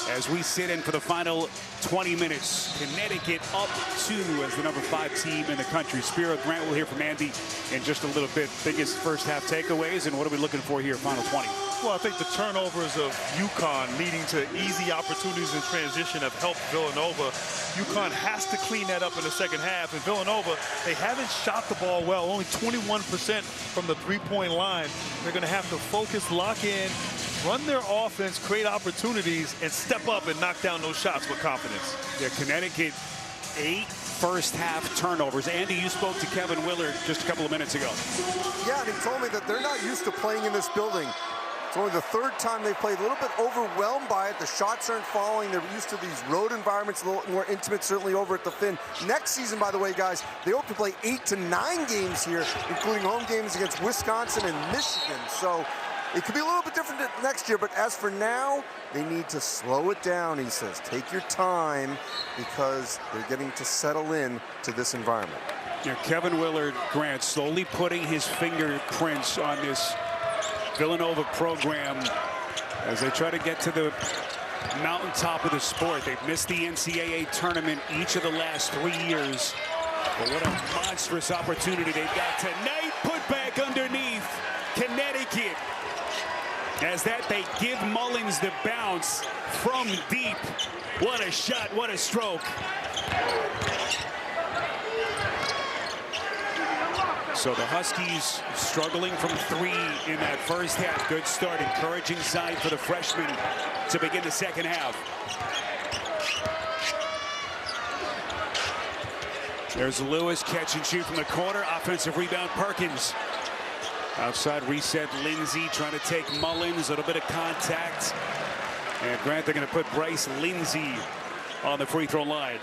as we sit in for the final 20 minutes. Connecticut up 2 as the number 5 team in the country. Spiro Grant will hear from Andy in just a little bit. Biggest first half takeaways, and what are we looking for here, final 20? Well, I think the turnovers of UConn leading to easy opportunities in transition have helped Villanova. UConn has to clean that up in the second half. And Villanova, they haven't shot the ball well, only 21% from the three-point line. They're going to have to focus, lock in, run their offense, create opportunities, and step up and knock down those shots with confidence. Yeah, Connecticut, 8 first half turnovers. Andy, you spoke to Kevin Willard just a couple of minutes ago. Yeah, and he told me that they're not used to playing in this building. It's only the 3rd time they played, a little bit overwhelmed by it. The shots aren't falling. They're used to these road environments, a little more intimate, certainly over at the Finn. Next season, by the way, guys, they hope to play 8 to 9 games here, including home games against Wisconsin and Michigan. So it could be a little bit different next year, but as for now, they need to slow it down, he says. Take your time because they're getting to settle in to this environment. Yeah, Kevin Willard, Grant, slowly putting his fingerprints on this Villanova program as they try to get to the mountaintop of the sport. They've missed the NCAA tournament each of the last 3 years. But what a monstrous opportunity they've got tonight. Put back underneath Connecticut. As that, they give Mullins the bounce from deep. What a shot, what a stroke. So the Huskies struggling from 3 in that first half. Good start, encouraging sign for the freshmen to begin the second half. There's Lewis, catch and shoot from the corner. Offensive rebound, Perkins. Outside reset, Lindsay trying to take Mullins. A little bit of contact. And Grant, they're going to put Bryce Lindsay on the free throw line.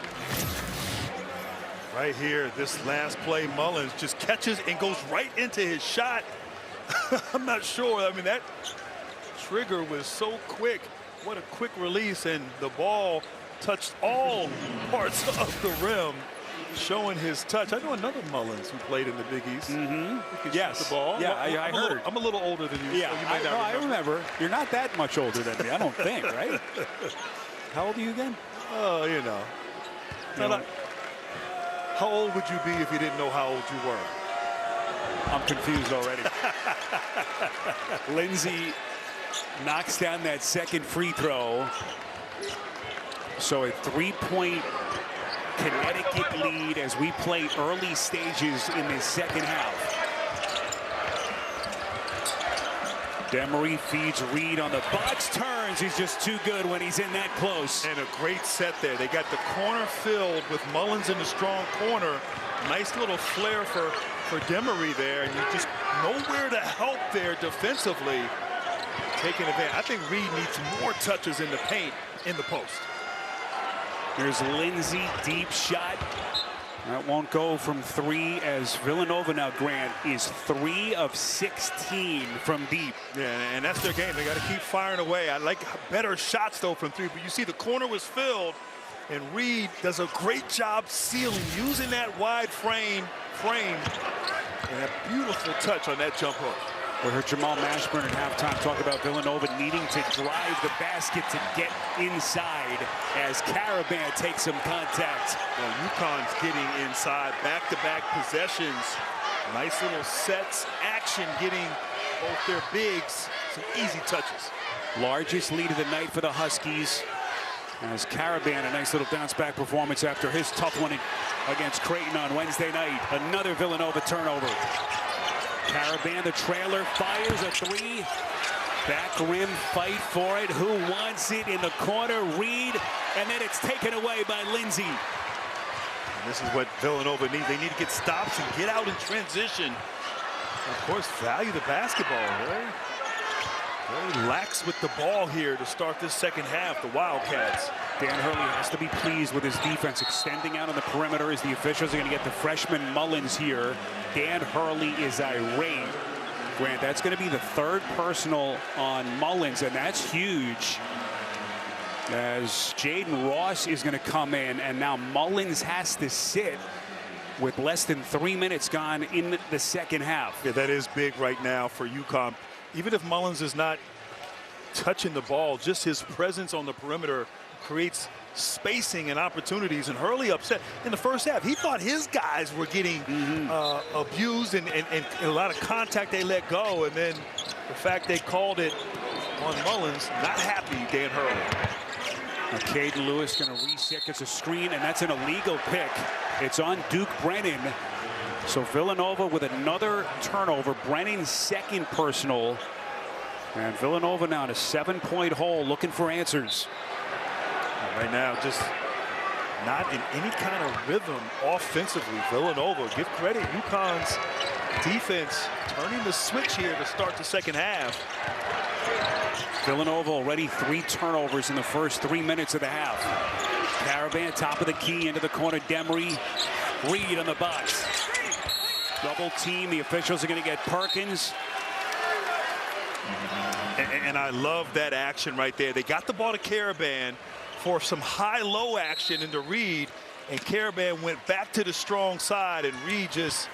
Right here, this last play, Mullins just catches and goes right into his shot. I'm not sure. I mean, that trigger was so quick. What a quick release, and the ball touched all parts of the rim, showing his touch. I know another Mullins who played in the Big East. Yes. The ball. Yeah, I heard. I'm a little older than you. Yeah, so you may not I remember. You're not that much older than me, I don't think, right? How old are you again? Oh, you know. How old would you be if you didn't know how old you were? I'm confused already. Lindsay knocks down that second free throw. So a 3-point Connecticut lead as we play early stages in the second half. Demery feeds Reed on the box, turns. He's just too good when he's in that close. And a great set there. They got the corner filled with Mullins in the strong corner. Nice little flare for Demery there, and you just nowhere to help there defensively. taking advantage. I think Reed needs more touches in the paint in the post. Here's Lindsay, deep shot. That won't go from 3 as Villanova now, Grant, is 3 of 16 from deep. Yeah, and that's their game. They got to keep firing away. I like better shots, though, from 3. But you see the corner was filled, and Reed does a great job sealing, using that wide frame, and a beautiful touch on that jump hook. We heard Jamal Mashburn at halftime talk about Villanova needing to drive the basket to get inside as Caravan takes some contact. Well, UConn's getting inside, back-to-back possessions. Nice little sets, action, getting both their bigs some easy touches. Largest lead of the night for the Huskies as Caravan, a nice little bounce-back performance after his tough one against Creighton on Wednesday night. Another Villanova turnover. Caravan, the trailer, fires a 3. Back rim, fight for it. Who wants it in the corner? Reed, and then it's taken away by Lindsay. And this is what Villanova needs. They need to get stops and get out in transition. And of course, value the basketball. Very lax with the ball here to start this second half, the Wildcats. Dan Hurley has to be pleased with his defense, extending out on the perimeter as the officials are going to get the freshman Mullins here. Dan Hurley is irate. Grant, that's going to be the 3rd personal on Mullins, and that's huge. As Jaden Ross is going to come in, and now Mullins has to sit with less than 3 minutes gone in the second half. Yeah, that is big right now for UConn. Even if Mullins is not touching the ball, just his presence on the perimeter creates spacing and opportunities. And Hurley upset in the first half. He thought his guys were getting abused and a lot of contact they let go. And then the fact they called it on Mullins, not happy, Dan Hurley. Caden Lewis going to reset, gets a screen, and that's an illegal pick. It's on Duke Brennan. So Villanova with another turnover. Brennan's 2nd personal. And Villanova now in a 7-point hole looking for answers. Right now, just not in any kind of rhythm offensively. Villanova, give credit, UConn's defense turning the switch here to start the second half. Villanova already 3 turnovers in the first 3 minutes of the half. Caravan, top of the key, into the corner. Demery, Reed on the box. Double team. The officials are going to get Perkins. And I love that action right there. They got the ball to Caravan for some high-low action into Reed, and Caravan went back to the strong side, and Reed just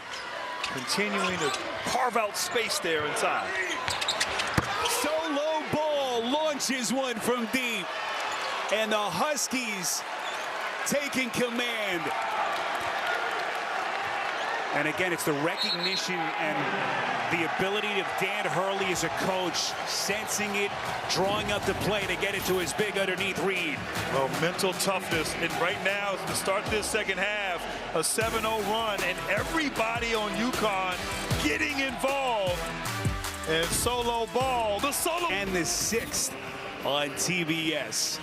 continuing to carve out space there inside. Solo ball launches one from deep, and the Huskies taking command. And again, it's the recognition and the ability of Dan Hurley as a coach, sensing it, drawing up the play to get it to his big underneath Reed. Well, mental toughness. And right now, to start this second half, a 7-0 run, and everybody on UConn getting involved. And solo ball, the solo. And the 6th on TBS.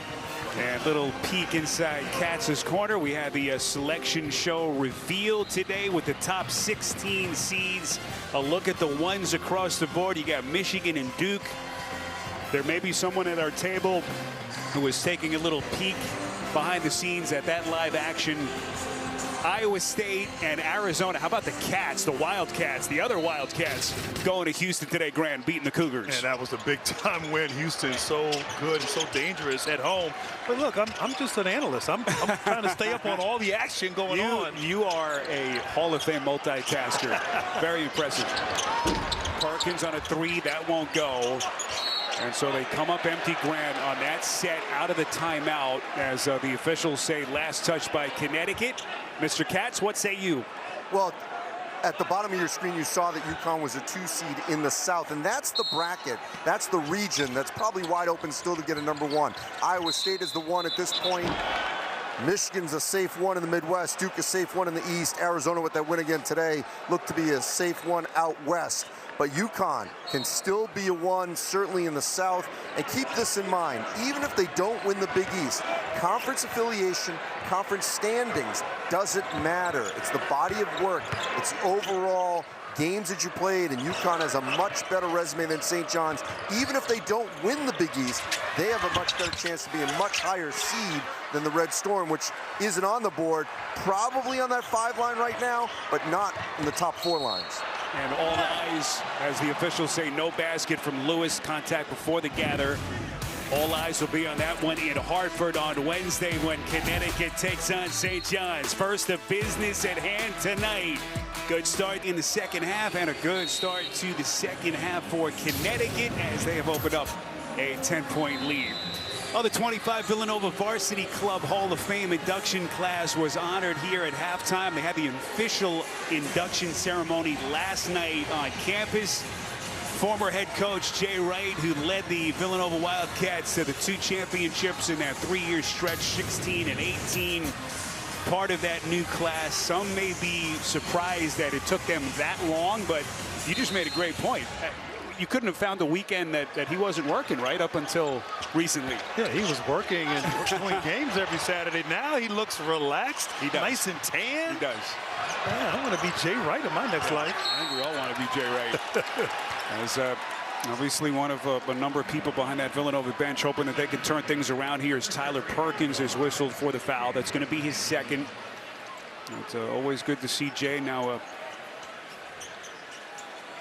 And little peek inside Katz's corner. We have the selection show revealed today with the top 16 seeds. A look at the ones across the board. You got Michigan and Duke. There may be someone at our table who is taking a little peek behind the scenes at that live action. Iowa State and Arizona. How about the Cats, the Wildcats, the other Wildcats going to Houston today, Grant, beating the Cougars. And that was a big-time win. Houston so good and so dangerous at home. But look, I'm just an analyst. I'm trying to stay up on all the action going on. You are a Hall of Fame multitasker. Very impressive. Perkins on a 3. That won't go. And so they come up empty, Grant, on that set out of the timeout as the officials say last touch by Connecticut. Mr. Katz, what say you? Well, at the bottom of your screen, you saw that UConn was a 2 seed in the South, and that's the bracket. That's the region that's probably wide open still to get a number 1. Iowa State is the 1 at this point. Michigan's a safe 1 in the Midwest. Duke a safe 1 in the East. Arizona, with that win again today, looked to be a safe 1 out West. But UConn can still be a 1, certainly in the South. And keep this in mind, even if they don't win the Big East, conference affiliation, conference standings doesn't matter. It's the body of work. It's overall games that you played, and UConn has a much better resume than St. John's. Even if they don't win the Big East, they have a much better chance to be a much higher seed than the Red Storm, which isn't on the board, probably on that 5 line right now, but not in the top 4 lines. And all eyes, as the officials say, no basket from Lewis. Contact before the gather. All eyes will be on that one in Hartford on Wednesday when Connecticut takes on St. John's. First of business at hand tonight. Good start in the second half and a good start to the second half for Connecticut as they have opened up a 10-point lead. Oh, the 25 Villanova Varsity Club Hall of Fame induction class was honored here at halftime. They had the official induction ceremony last night on campus. Former head coach Jay Wright, who led the Villanova Wildcats to the 2 championships in that 3-year stretch, 16 and 18. Part of that new class. Some may be surprised that it took them that long, but you just made a great point. You couldn't have found a weekend that he wasn't working, right, up until recently. Yeah, he was working and doing games every Saturday. Now he looks relaxed. He does. Nice and tan. He does. Man, I want to be Jay Wright in my next life. I think we all want to be Jay Wright. As obviously one of a number of people behind that Villanova bench hoping that they can turn things around here as Tyler Perkins is whistled for the foul. That's going to be his second. It's always good to see Jay now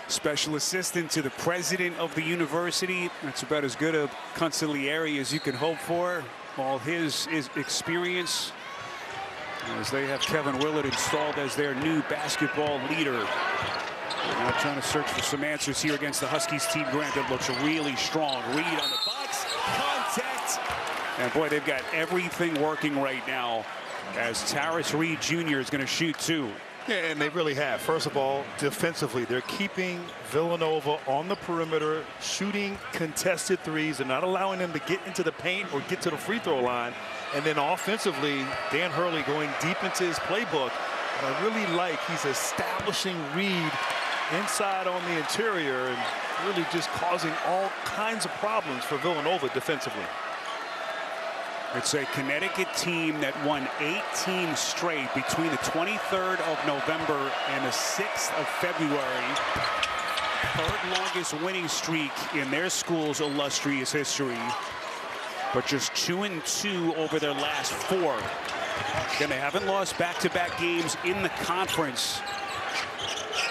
special assistant to the president of the university. That's about as good a consigliere as you can hope for. All his experience as they have Kevin Willard installed as their new basketball leader. Now trying to search for some answers here against the Huskies team. Granted, looks really strong. Reed on the box. Contact. And boy, they've got everything working right now as Taris Reed Jr. is going to shoot 2. Yeah, and they really have. First of all, defensively, they're keeping Villanova on the perimeter, shooting contested threes. They're not allowing them to get into the paint or get to the free throw line. And then offensively, Dan Hurley going deep into his playbook. And I really like he's establishing Reed inside on the interior and really just causing all kinds of problems for Villanova defensively. It's a Connecticut team that won 18 straight between the 23rd of November and the 6th of February. 3rd longest winning streak in their school's illustrious history. But just 2-2 over their last 4. Then they haven't lost back-to-back games in the conference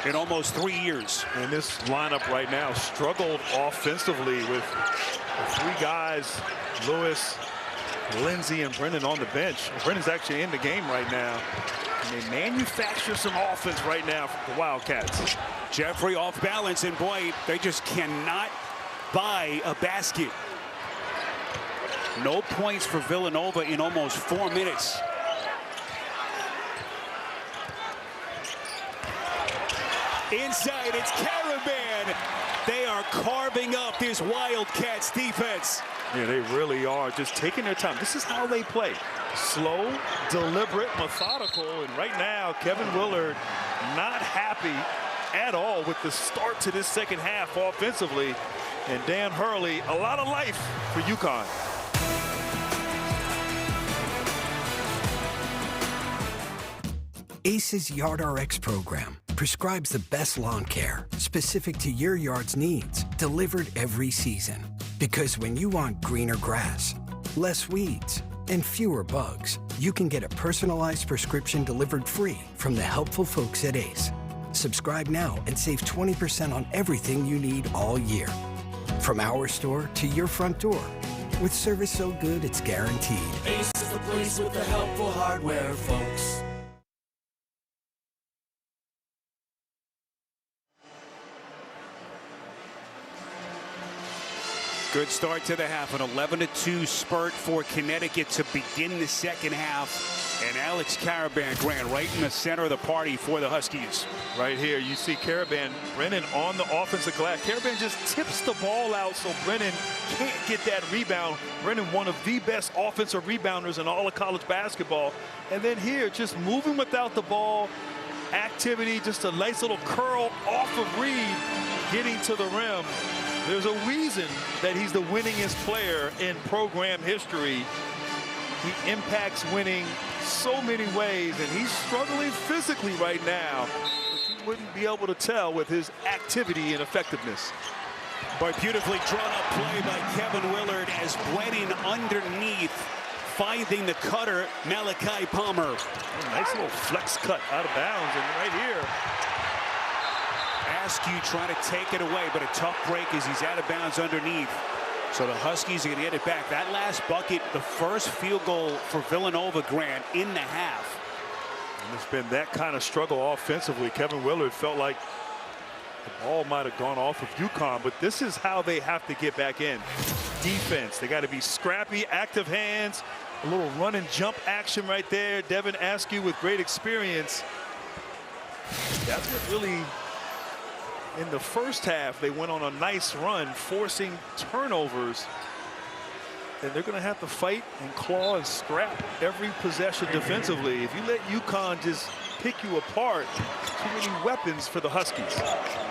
in almost 3 years. And this lineup right now struggled offensively with 3 guys, Lewis, Lindsey, and Brennan on the bench. Brennan's actually in the game right now. And they manufacture some offense right now for the Wildcats. Jeffrey off balance, and boy, they just cannot buy a basket. No points for Villanova in almost 4 minutes. Inside, it's Caravan. They are carving up this Wildcats defense. Yeah, they really are just taking their time. This is how they play. Slow, deliberate, methodical. And right now, Kevin Willard not happy at all with the start to this second half offensively. And Dan Hurley, a lot of life for UConn. ACE's YardRx program prescribes the best lawn care specific to your yard's needs, delivered every season. Because when you want greener grass, less weeds, and fewer bugs, you can get a personalized prescription delivered free from the helpful folks at ACE. Subscribe now and save 20% on everything you need all year. From our store to your front door, with service so good it's guaranteed. ACE is the place with the helpful hardware, folks. Good start to the half, an 11-2 spurt for Connecticut to begin the second half. And Alex Caravan, Grant, right in the center of the party for the Huskies. Right here, you see Caravan, Brennan on the offensive glass. Caravan just tips the ball out so Brennan can't get that rebound. Brennan, one of the best offensive rebounders in all of college basketball. And then here, just moving without the ball, activity, just a nice little curl off of Reed, getting to the rim. There's a reason that he's the winningest player in program history. He impacts winning so many ways, and he's struggling physically right now. If he wouldn't be able to tell with his activity and effectiveness. But beautifully drawn up play by Kevin Willard as Brennan underneath, finding the cutter, Malachi Palmer. Nice little flex cut out of bounds, and right here. Askew trying to take it away, but a tough break as he's out of bounds underneath. So the Huskies are going to get it back. That last bucket, the first field goal for Villanova, Grant, in the half. And it's been that kind of struggle offensively. Kevin Willard felt like the ball might have gone off of UConn, but this is how they have to get back in. Defense, they got to be scrappy, active hands, a little run and jump action right there. Devin Askew with great experience. That's what really, in the first half, they went on a nice run, forcing turnovers. And they're going to have to fight and claw and scrap every possession defensively. If you let UConn just pick you apart, too many weapons for the Huskies.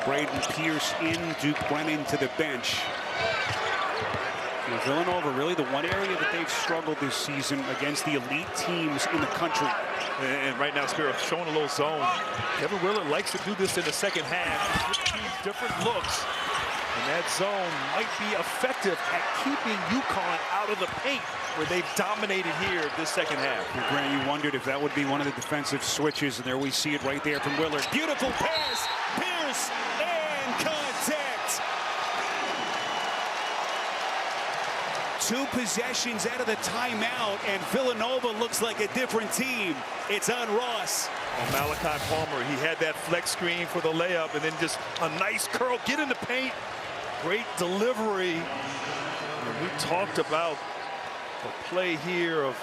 Braden Pierce in, Duke Brennan to the bench. And Villanova, really the one area that they've struggled this season against the elite teams in the country. And right now, Spiro showing a little zone. Kevin Willard likes to do this in the second half. Give teams different looks. And that zone might be effective at keeping UConn out of the paint, where they've dominated here this second half. And Grant, you wondered if that would be one of the defensive switches, and there we see it right there from Willard. Beautiful pass, Pierce, and contact. 2 possessions out of the timeout, and Villanova looks like a different team. It's on Ross. On Malachi Palmer, he had that flex screen for the layup, and then just a nice curl, get in the paint. Great delivery. And we talked about the play here of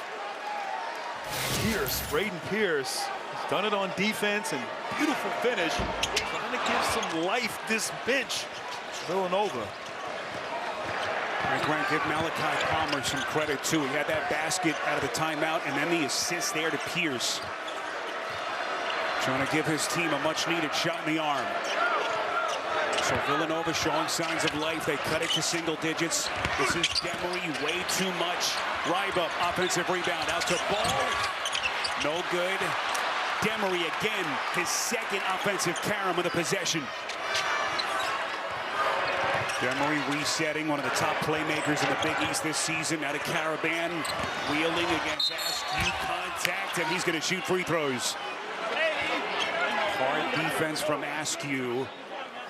Pierce, Braden Pierce. He's done it on defense, and beautiful finish. Trying to give some life this bench, Villanova. And Grant, give Malachi Palmer some credit too. He had that basket out of the timeout, and then the assist there to Pierce. Trying to give his team a much-needed shot in the arm. So Villanova showing signs of life. They cut it to single digits. This is Demery, way too much. Ryba, offensive rebound, out to Ball. No good. Demery again, his second offensive carom of the possession. Demery resetting, one of the top playmakers in the Big East this season. Out of Caravan, wheeling against Askew, contact, and he's going to shoot free throws. Hard defense from Askew.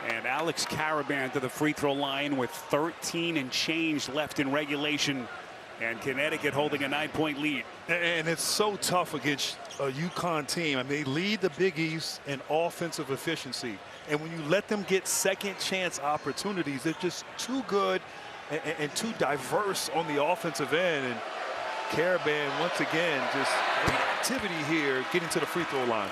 And Alex Caravan to the free throw line with 13 and change left in regulation. And Connecticut holding a 9-point lead. And it's so tough against a UConn team. I mean, they lead the Big East in offensive efficiency. And when you let them get second chance opportunities, they're just too good and too diverse on the offensive end. And Caravan, once again, just great activity here, getting to the free throw line.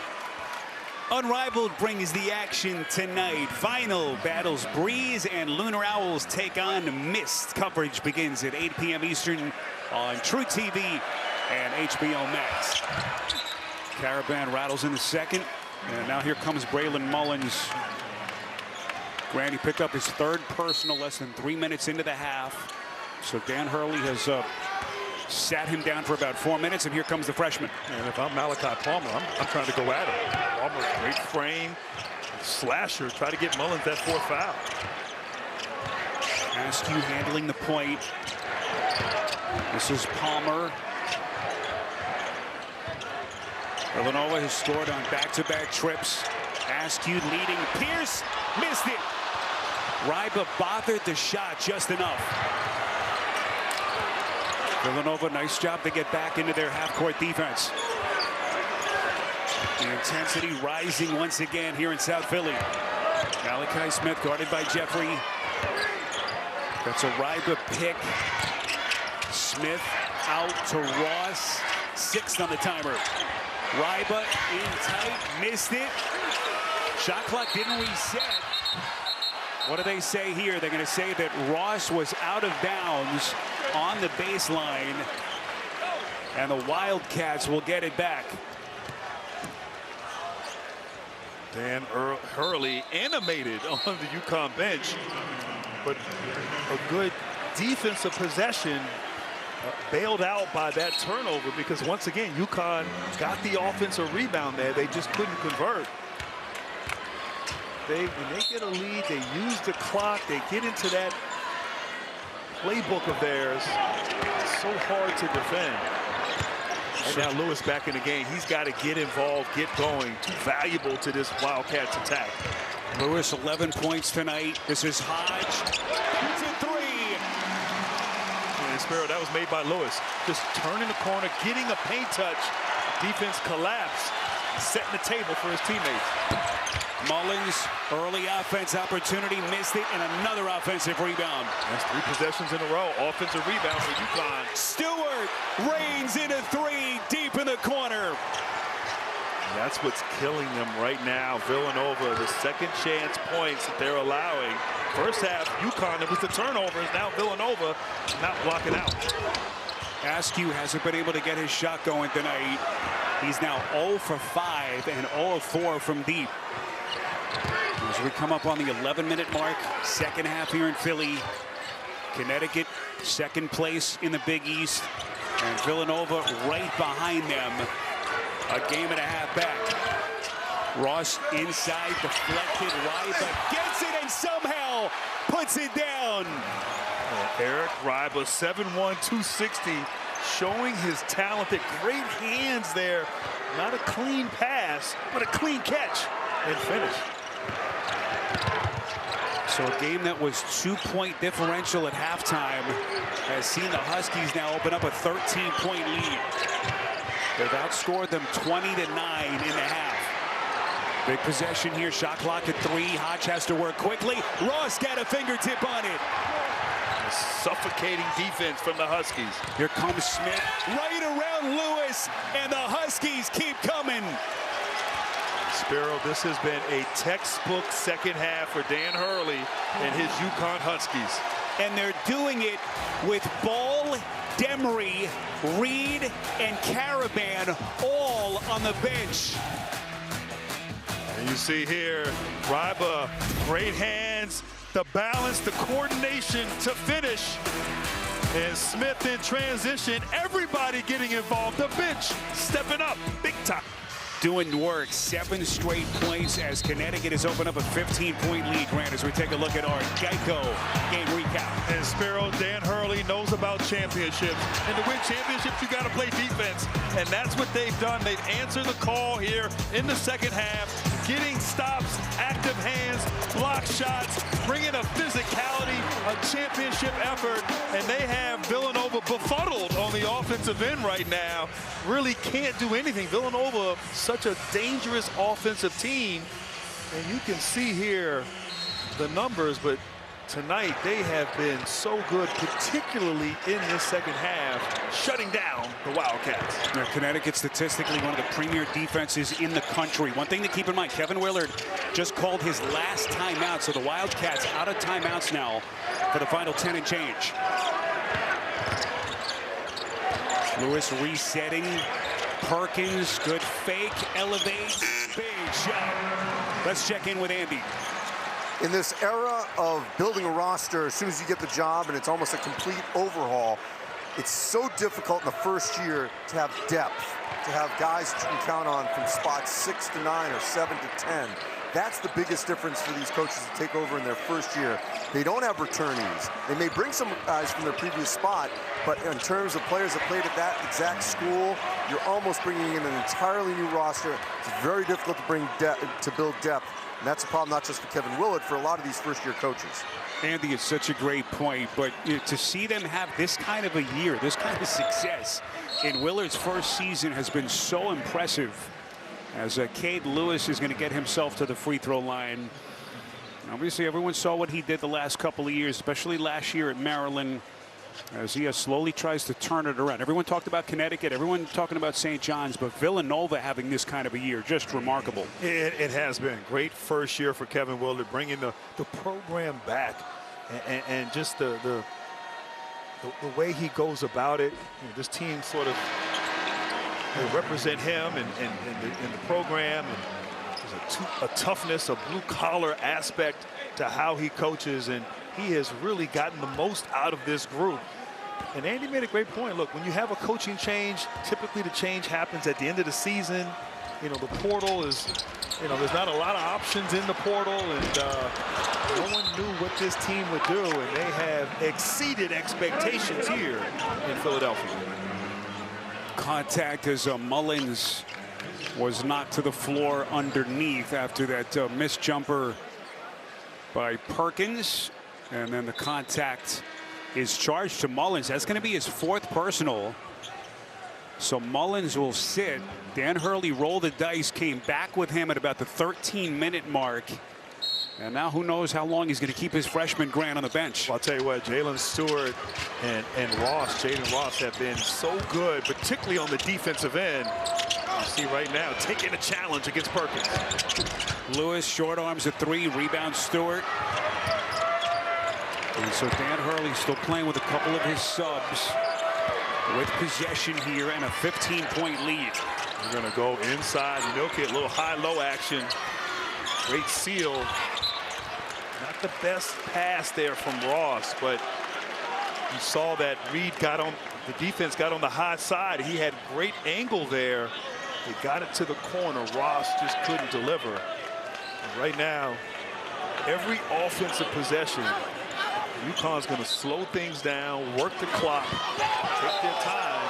Unrivaled brings the action tonight. Final battles Breeze and Lunar Owls take on Mist. Coverage begins at 8 p.m. Eastern on True TV and HBO Max. Caravan rattles in the second, and now here comes Braylon Mullins. Grant, he picked up his 3rd personal less than 3 minutes into the half. So Dan Hurley has sat him down for about 4 minutes, and here comes the freshman. And if I'm Malachi Palmer, I'm trying to go at him. Palmer, great frame, slasher, try to get Mullins that 4th foul. Askew handling the point. This is Palmer. Villanova has scored on back-to-back trips. Askew leading. Pierce missed it. Ryba bothered the shot just enough. Villanova, nice job to get back into their half-court defense. The intensity rising once again here in South Philly. Malachi Smith guarded by Jeffrey. That's a Ryba pick. Smith out to Ross. 6th on the timer. Ryba in tight, missed it. Shot clock didn't reset. What do they say here? They're going to say that Ross was out of bounds on the baseline, and the Wildcats will get it back. Dan Hurley animated on the UConn bench, but a good defensive possession bailed out by that turnover, because once again UConn got the offensive rebound there. They just couldn't convert. when they get a lead, they use the clock, they get into that playbook of theirs. It's so hard to defend. And now Lewis back in the game. He's got to get involved, get going. Too valuable to this Wildcats attack. Lewis, 11 points tonight. This is Hodge. It's a three. And Sparrow, that was made by Lewis. Just turning the corner, getting a paint touch. Defense collapse, setting the table for his teammates. Mullins, early offense opportunity, missed it, and another offensive rebound. That's 3 possessions in a row. Offensive rebound for UConn. Stewart rains in a three deep in the corner. And that's what's killing them right now. Villanova, the second chance points that they're allowing. First half, UConn, it was the turnovers. Now Villanova not blocking out. Askew hasn't been able to get his shot going tonight. He's now 0 for 5 and 0 of 4 from deep. As we come up on the 11-minute mark, second half here in Philly. Connecticut, second place in the Big East. And Villanova right behind them. A game and a half back. Ross inside, deflected. Ryba gets it and somehow puts it down. Eric Ryba, 7'1", 260, showing his talented, great hands there. Not a clean pass, but a clean catch and finish. So a game that was 2-point differential at halftime has seen the Huskies now open up a 13-point lead. They've outscored them 20-9 in the half. Big possession here, shot clock at 3. Hodge has to work quickly. Ross got a fingertip on it. Suffocating defense from the Huskies. Here comes Smith right around Lewis, and the Huskies keep coming. Sparrow, this has been a textbook second half for Dan Hurley and his UConn Huskies. And they're doing it with Ball, Demery, Reed, and Caravan all on the bench. And you see here, Ryba, great hands, the balance, the coordination to finish. And Smith in transition, everybody getting involved. The bench stepping up big time. Doing work, 7 straight points as Connecticut has opened up a 15-point lead, Grant, as we take a look at our Geico game recap. And Sparrow, Dan Hurley knows about championships. And to win championships, you got to play defense. And that's what they've done. They've answered the call here in the second half, getting stops, active hands, block shots, bringing a physicality, a championship effort. And they have Villanova befuddled on the offensive end right now. Really can't do anything. Villanova, such a dangerous offensive team. And you can see here the numbers, but tonight they have been so good, particularly in this second half, shutting down the Wildcats. Now, Connecticut statistically one of the premier defenses in the country. One thing to keep in mind, Kevin Willard just called his last timeout, so the Wildcats out of timeouts now for the final 10 and change. Lewis resetting. Perkins, good fake, elevates, big shot. Let's check in with Andy. In this era of building a roster, as soon as you get the job and it's almost a complete overhaul, it's so difficult in the first year to have depth, to have guys that you can count on from spots 6 to 9 or 7 to 10. That's the biggest difference for these coaches to take over in their first year. They don't have returnees. They may bring some guys from their previous spot, but in terms of players that played at that exact school, you're almost bringing in an entirely new roster. It's very difficult to build depth. And that's a problem not just for Kevin Willard, for a lot of these first-year coaches. Andy, it's such a great point, but to see them have this kind of a year, this kind of success in Willard's first season has been so impressive. As Cade Lewis is going to get himself to the free throw line. Obviously, everyone saw what he did the last couple of years, especially last year at Maryland, as he slowly tries to turn it around. Everyone talked about Connecticut, everyone talking about St. John's, but Villanova having this kind of a year, just remarkable. It has been great first year for Kevin Willard, bringing the program back, and just the way he goes about it. You know, this team sort of represent him in the program. And there's a toughness, a blue-collar aspect to how he coaches, and he has really gotten the most out of this group. And Andy made a great point. Look, when you have a coaching change, typically the change happens at the end of the season. You know, the portal is, you know, there's not a lot of options in the portal, and no one knew what this team would do, and they have exceeded expectations here in Philadelphia. Contact as Mullins was knocked to the floor underneath after that missed jumper by Perkins, and then the contact is charged to Mullins. That's going to be his 4th personal. So Mullins will sit. Dan Hurley rolled the dice, came back with him at about the 13-minute mark. And now who knows how long he's going to keep his freshman Grant on the bench. Well, I'll tell you what, Jalen Stewart and Ross, Jaden Ross, have been so good, particularly on the defensive end. You see right now, taking a challenge against Perkins. Lewis short arms a 3, rebound Stewart. And so Dan Hurley still playing with a couple of his subs with possession here and a 15-point lead. We're going to go inside, milk it, a little high-low action. Great seal. Not the best pass there from Ross, but you saw that Reed got on, the defense got on the high side. He had great angle there. They got it to the corner. Ross just couldn't deliver. And right now, every offensive possession, UConn's going to slow things down, work the clock, take their time.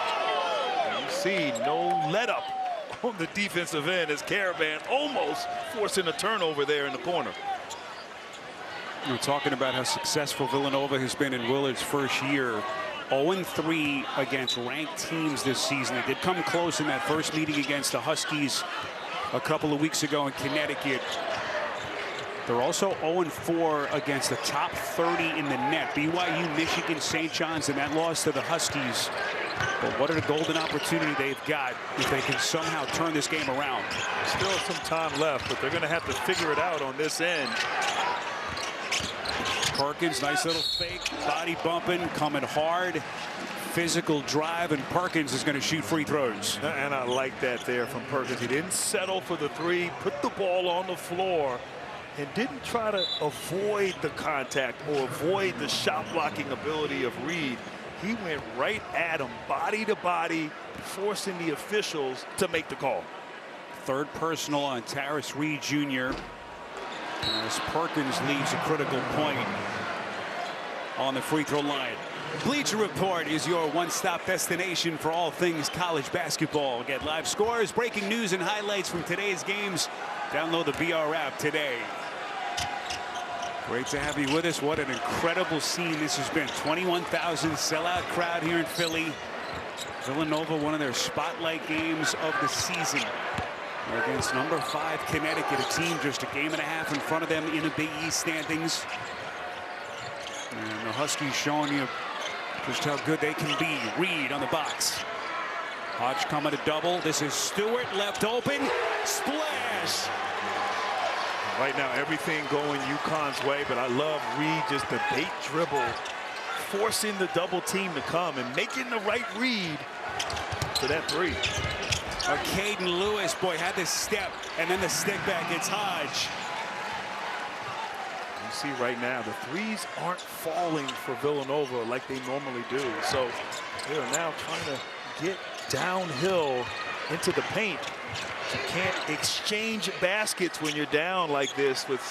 And you see no let up on the defensive end as Caravan almost forcing a turnover there in the corner. We're talking about how successful Villanova has been in Willard's first year. 0-3 against ranked teams this season. They did come close in that first meeting against the Huskies a couple of weeks ago in Connecticut. They're also 0-4 against the top 30 in the net. BYU, Michigan, St. John's, and that loss to the Huskies. But what a golden opportunity they've got if they can somehow turn this game around. Still some time left, but they're going to have to figure it out on this end. Perkins, nice little fake, body bumping, coming hard. Physical drive, and Perkins is going to shoot free throws. And I like that there from Perkins. He didn't settle for the 3, put the ball on the floor, and didn't try to avoid the contact or avoid the shot blocking ability of Reed. He went right at him, body to body, forcing the officials to make the call. 3rd personal on Taris Reed Jr. as Perkins leaves a critical point on the free throw line. Bleacher Report is your one-stop destination for all things college basketball. Get live scores, breaking news, and highlights from today's games. Download the BR app today. Great to have you with us. What an incredible scene this has been. 21,000 sellout crowd here in Philly. Villanova, one of their spotlight games of the season. They're against number 5 Connecticut, a team just a game and a half in front of them in the Big East standings. And the Huskies showing you just how good they can be. Reed on the box. Hodge coming to double. This is Stewart left open. Splash! Right now, everything going UConn's way, but I love Reed, just the bait dribble, forcing the double team to come and making the right read for that 3. Caden Lewis, boy, had this step, and then the stick back. It's Hodge. You see right now, the 3s aren't falling for Villanova like they normally do. So they're now trying to get downhill into the paint. You can't exchange baskets when you're down like this with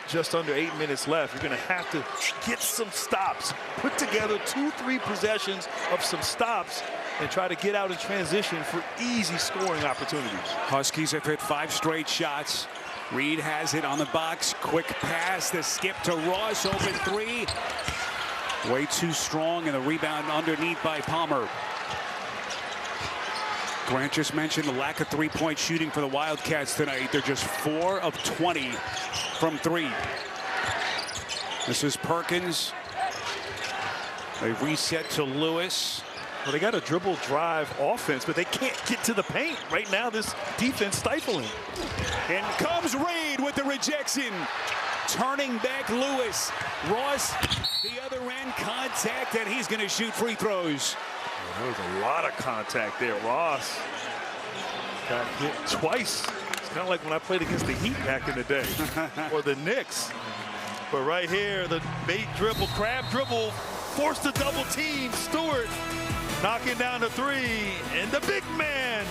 just under 8 minutes left. You're going to have to get some stops, put together 2-3 possessions of some stops, and try to get out in transition for easy scoring opportunities. Huskies have hit 5 straight shots. Reed has it on the box. Quick pass, the skip to Ross, open 3. Way too strong, and the rebound underneath by Palmer. Grant just mentioned the lack of 3-point shooting for the Wildcats tonight. They're just 4 of 20 from 3. This is Perkins. They reset to Lewis. Well, they got a dribble drive offense, but they can't get to the paint. Right now, this defense stifling. And comes Reed with the rejection. Turning back Lewis. Ross, the other end, contact, and he's going to shoot free throws. There was a lot of contact there. Ross got hit twice. It's kind of like when I played against the Heat back in the day, or the Knicks. But right here, the bait dribble, crab dribble, forced the double team. Stewart knocking down the 3, and the big man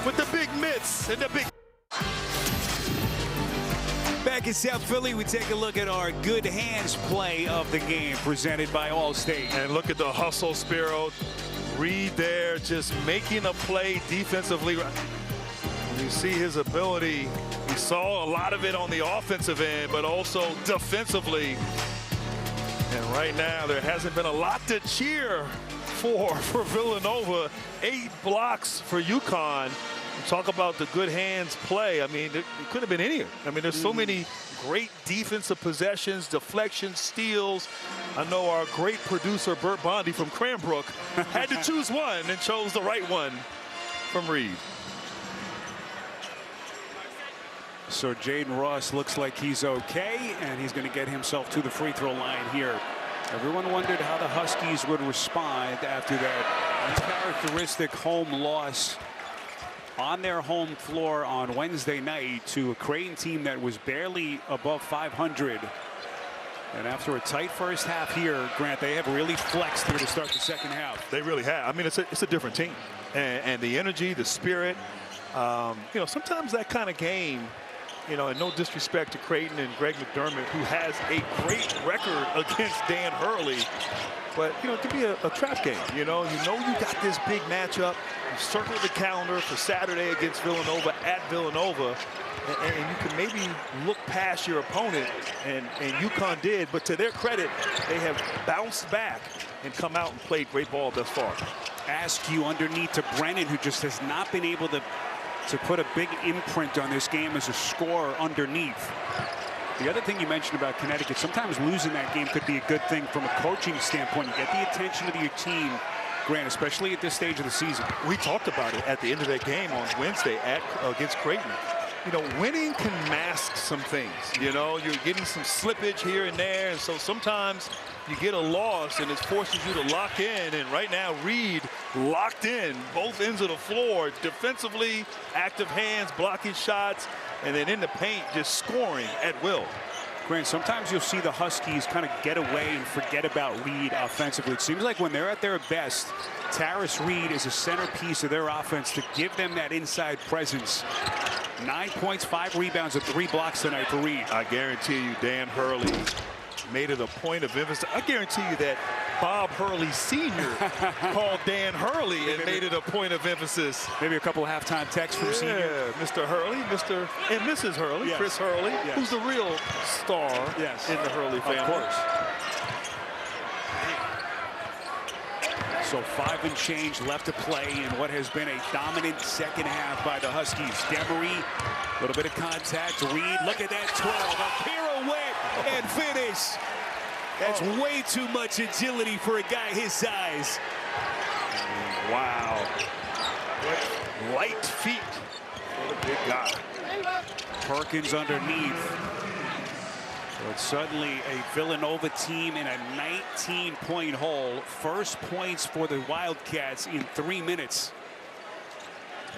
with the big mitts and the big back in South Philly, we take a look at our good hands play of the game presented by Allstate. And look at the hustle, Spiro. Reed there just making a play defensively. You see his ability. We saw a lot of it on the offensive end, but also defensively. And right now, there hasn't been a lot to cheer for Villanova. 8 blocks for UConn. Talk about the good hands play. I mean, it could have been any. I mean, there's so many great defensive possessions, deflections, steals. I know our great producer, Bert Bondi from Cranbrook, had to choose one and chose the right one from Reed. So Jaden Ross looks like he's okay, and he's going to get himself to the free throw line here. Everyone wondered how the Huskies would respond after that uncharacteristic home loss on their home floor on Wednesday night to a Creighton team that was barely above 500. And after a tight first half here, Grant, they have really flexed here to start the second half. They really have. I mean, it's a different team. And the energy, the spirit, you know, sometimes that kind of game, you know, and no disrespect to Creighton and Greg McDermott, who has a great record against Dan Hurley, but, you know, it could be a trap game. You know you got this big matchup. You circle the calendar for Saturday against Villanova at Villanova, and you can maybe look past your opponent, and UConn did, but to their credit, they have bounced back and come out and played great ball thus far. Ask you underneath to Brennan, who just has not been able to put a big imprint on this game as a scorer underneath. The other thing you mentioned about Connecticut, sometimes losing that game could be a good thing from a coaching standpoint. You get the attention of your team, Grant, especially at this stage of the season. We talked about it at the end of that game on Wednesday against Creighton. You know, winning can mask some things. You know, you're getting some slippage here and there, and so sometimes you get a loss and it forces you to lock in. And right now, Reed locked in both ends of the floor, defensively, active hands, blocking shots, and then in the paint, just scoring at will. Grant, sometimes you'll see the Huskies kind of get away and forget about Reed offensively. It seems like when they're at their best, Tarris Reed is a centerpiece of their offense to give them that inside presence. 9 points, 5 rebounds, and 3 blocks tonight for Reed. I guarantee you Dan Hurley made it a point of emphasis. I guarantee you that Bob Hurley Sr. called Dan Hurley and made it a point of emphasis. Maybe a couple of halftime texts from Senior. Yeah, Mr. Hurley, Mr. and Mrs. Hurley, yes. Chris Hurley, yes. Who's the real star in the Hurley family. Of course. So 5 and change left to play in what has been a dominant second half by the Huskies. Demery, a little bit of contact. Reed, look at that 12, a pirouette and finish. That's way too much agility for a guy his size. Wow. What light feet for the big guy. Perkins underneath. So it's suddenly a Villanova team in a 19-point hole. First points for the Wildcats in 3 minutes.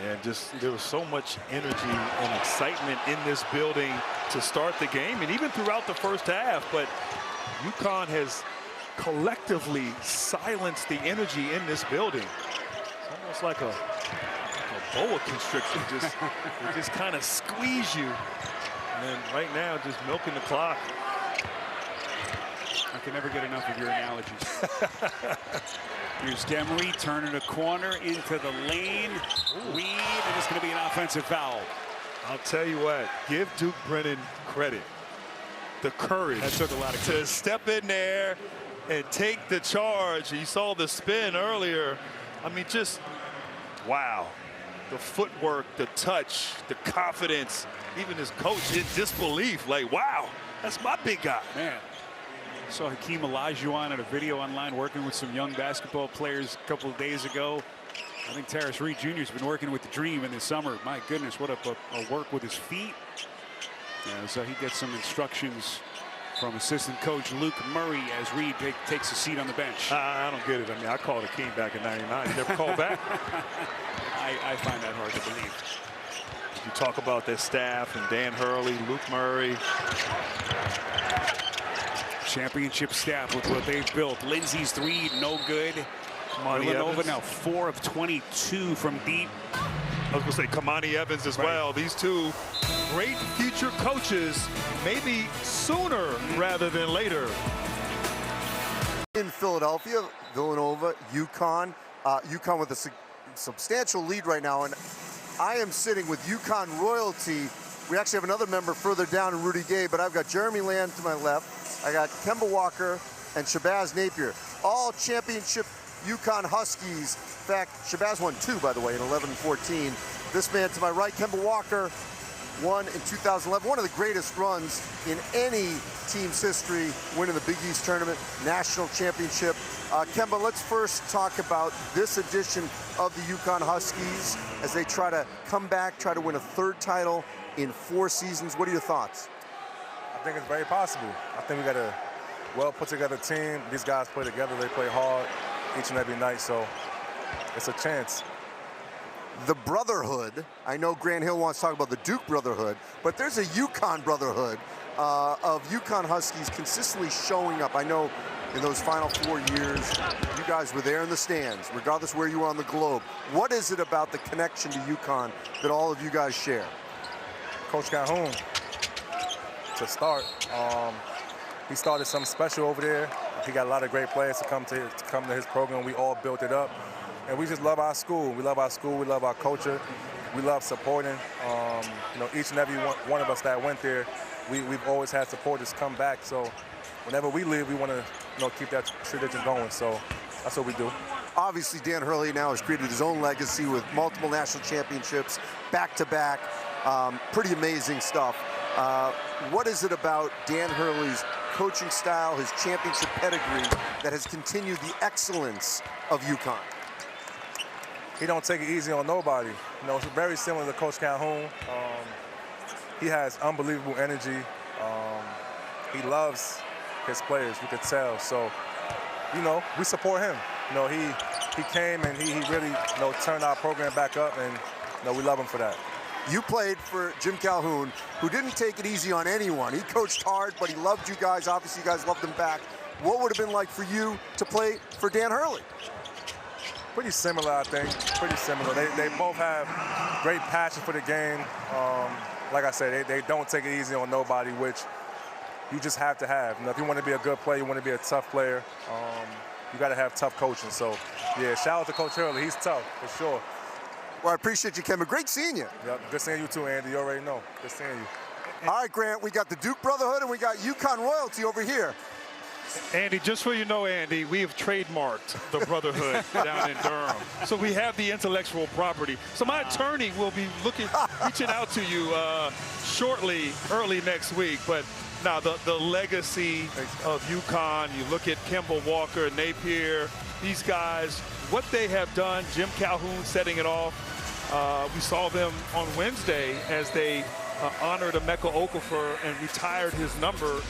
And just there was so much energy and excitement in this building to start the game and even throughout the first half. But UConn has collectively silenced the energy in this building. It's almost like a boa constrictor. They just kind of squeeze you. And then right now, just milking the clock. I can never get enough of your analogies. Here's Demery turning a corner into the lane. Reed, and it's going to be an offensive foul. I'll tell you what, give Duke Brennan credit. The courage that took a lot of to step in there and take the charge. You saw the spin earlier. I mean, just wow. The footwork, the touch, the confidence, even his coach in disbelief. Like, wow, that's my big guy. Man, I saw Hakeem Olajuwon in a video online working with some young basketball players a couple of days ago. I think Tarris Reed Jr. has been working with the Dream in the summer. My goodness, what a work with his feet. So he gets some instructions from assistant coach Luke Murray as Reed takes a seat on the bench. I don't get it. I mean, I called Hakeem back in '99. He never called back. I find that hard to believe. You talk about their staff and Dan Hurley, Luke Murray. Championship staff with what they've built. Lindsey's 3, no good. Villanova now 4 of 22 from deep. I was going to say Kamani Evans as well. These two great future coaches, maybe sooner rather than later. In Philadelphia, Villanova, UConn. UConn with a substantial lead right now, and I am sitting with UConn royalty. We actually have another member further down in Rudy Gay, but I've got Jeremy Lamb to my left. I got Kemba Walker and Shabazz Napier, all championship UConn Huskies. In fact, Shabazz won 2, by the way, in 11-14. This man to my right, Kemba Walker, won in 2011. One of the greatest runs in any team's history, winning the Big East Tournament, national championship. Kemba, let's first talk about this edition of the UConn Huskies as they try to come back, try to win a 3rd title in 4 seasons. What are your thoughts? I think it's very possible. I think we got a well put together team. These guys play together, they play hard each and every night, so it's a chance. The brotherhood, I know Grant Hill wants to talk about the Duke brotherhood, but there's a UConn brotherhood of UConn Huskies consistently showing up. I know in those final 4 years, you guys were there in the stands, regardless where you were on the globe. What is it about the connection to UConn that all of you guys share? Coach Calhoun, to start, he started something special over there. He got a lot of great players to come to his program. We all built it up. And we just love our school. We love our school. We love our culture. We love supporting. You know, each and every one of us that went there, we've always had supporters come back. So whenever we leave, we want to, you know, keep that tradition going. So that's what we do. Obviously, Dan Hurley now has created his own legacy with multiple national championships, back-to-back. Pretty amazing stuff. What is it about Dan Hurley's coaching style, his championship pedigree, that has continued the excellence of UConn? He don't take it easy on nobody. You know, it's very similar to Coach Calhoun. He has unbelievable energy. He loves his players, you could tell. So, you know, we support him. You know, he came and he really, you know, turned our program back up, and, you know, we love him for that. You played for Jim Calhoun, who didn't take it easy on anyone. He coached hard, but he loved you guys. Obviously, you guys loved him back. What would have been like for you to play for Dan Hurley? Pretty similar, I think. Pretty similar. They both have great passion for the game. Like I said, they don't take it easy on nobody, which you just have to have. You know, if you want to be a good player, you want to be a tough player, you got to have tough coaching. So, yeah, shout out to Coach Hurley. He's tough, for sure. Well, I appreciate you, Kemba. Great seeing you. Yep, good seeing you too, Andy. You already know. Good seeing you. All right, Grant, we got the Duke Brotherhood and we got UConn royalty over here. Andy, just so you know, Andy, we have trademarked the Brotherhood down in Durham. So we have the intellectual property. So my attorney will be reaching out to you shortly, early next week. But now the legacy of UConn, you look at Kemba Walker, Napier, these guys, what they have done, Jim Calhoun setting it off. We saw them on Wednesday as they honored Emeka Okafor and retired his number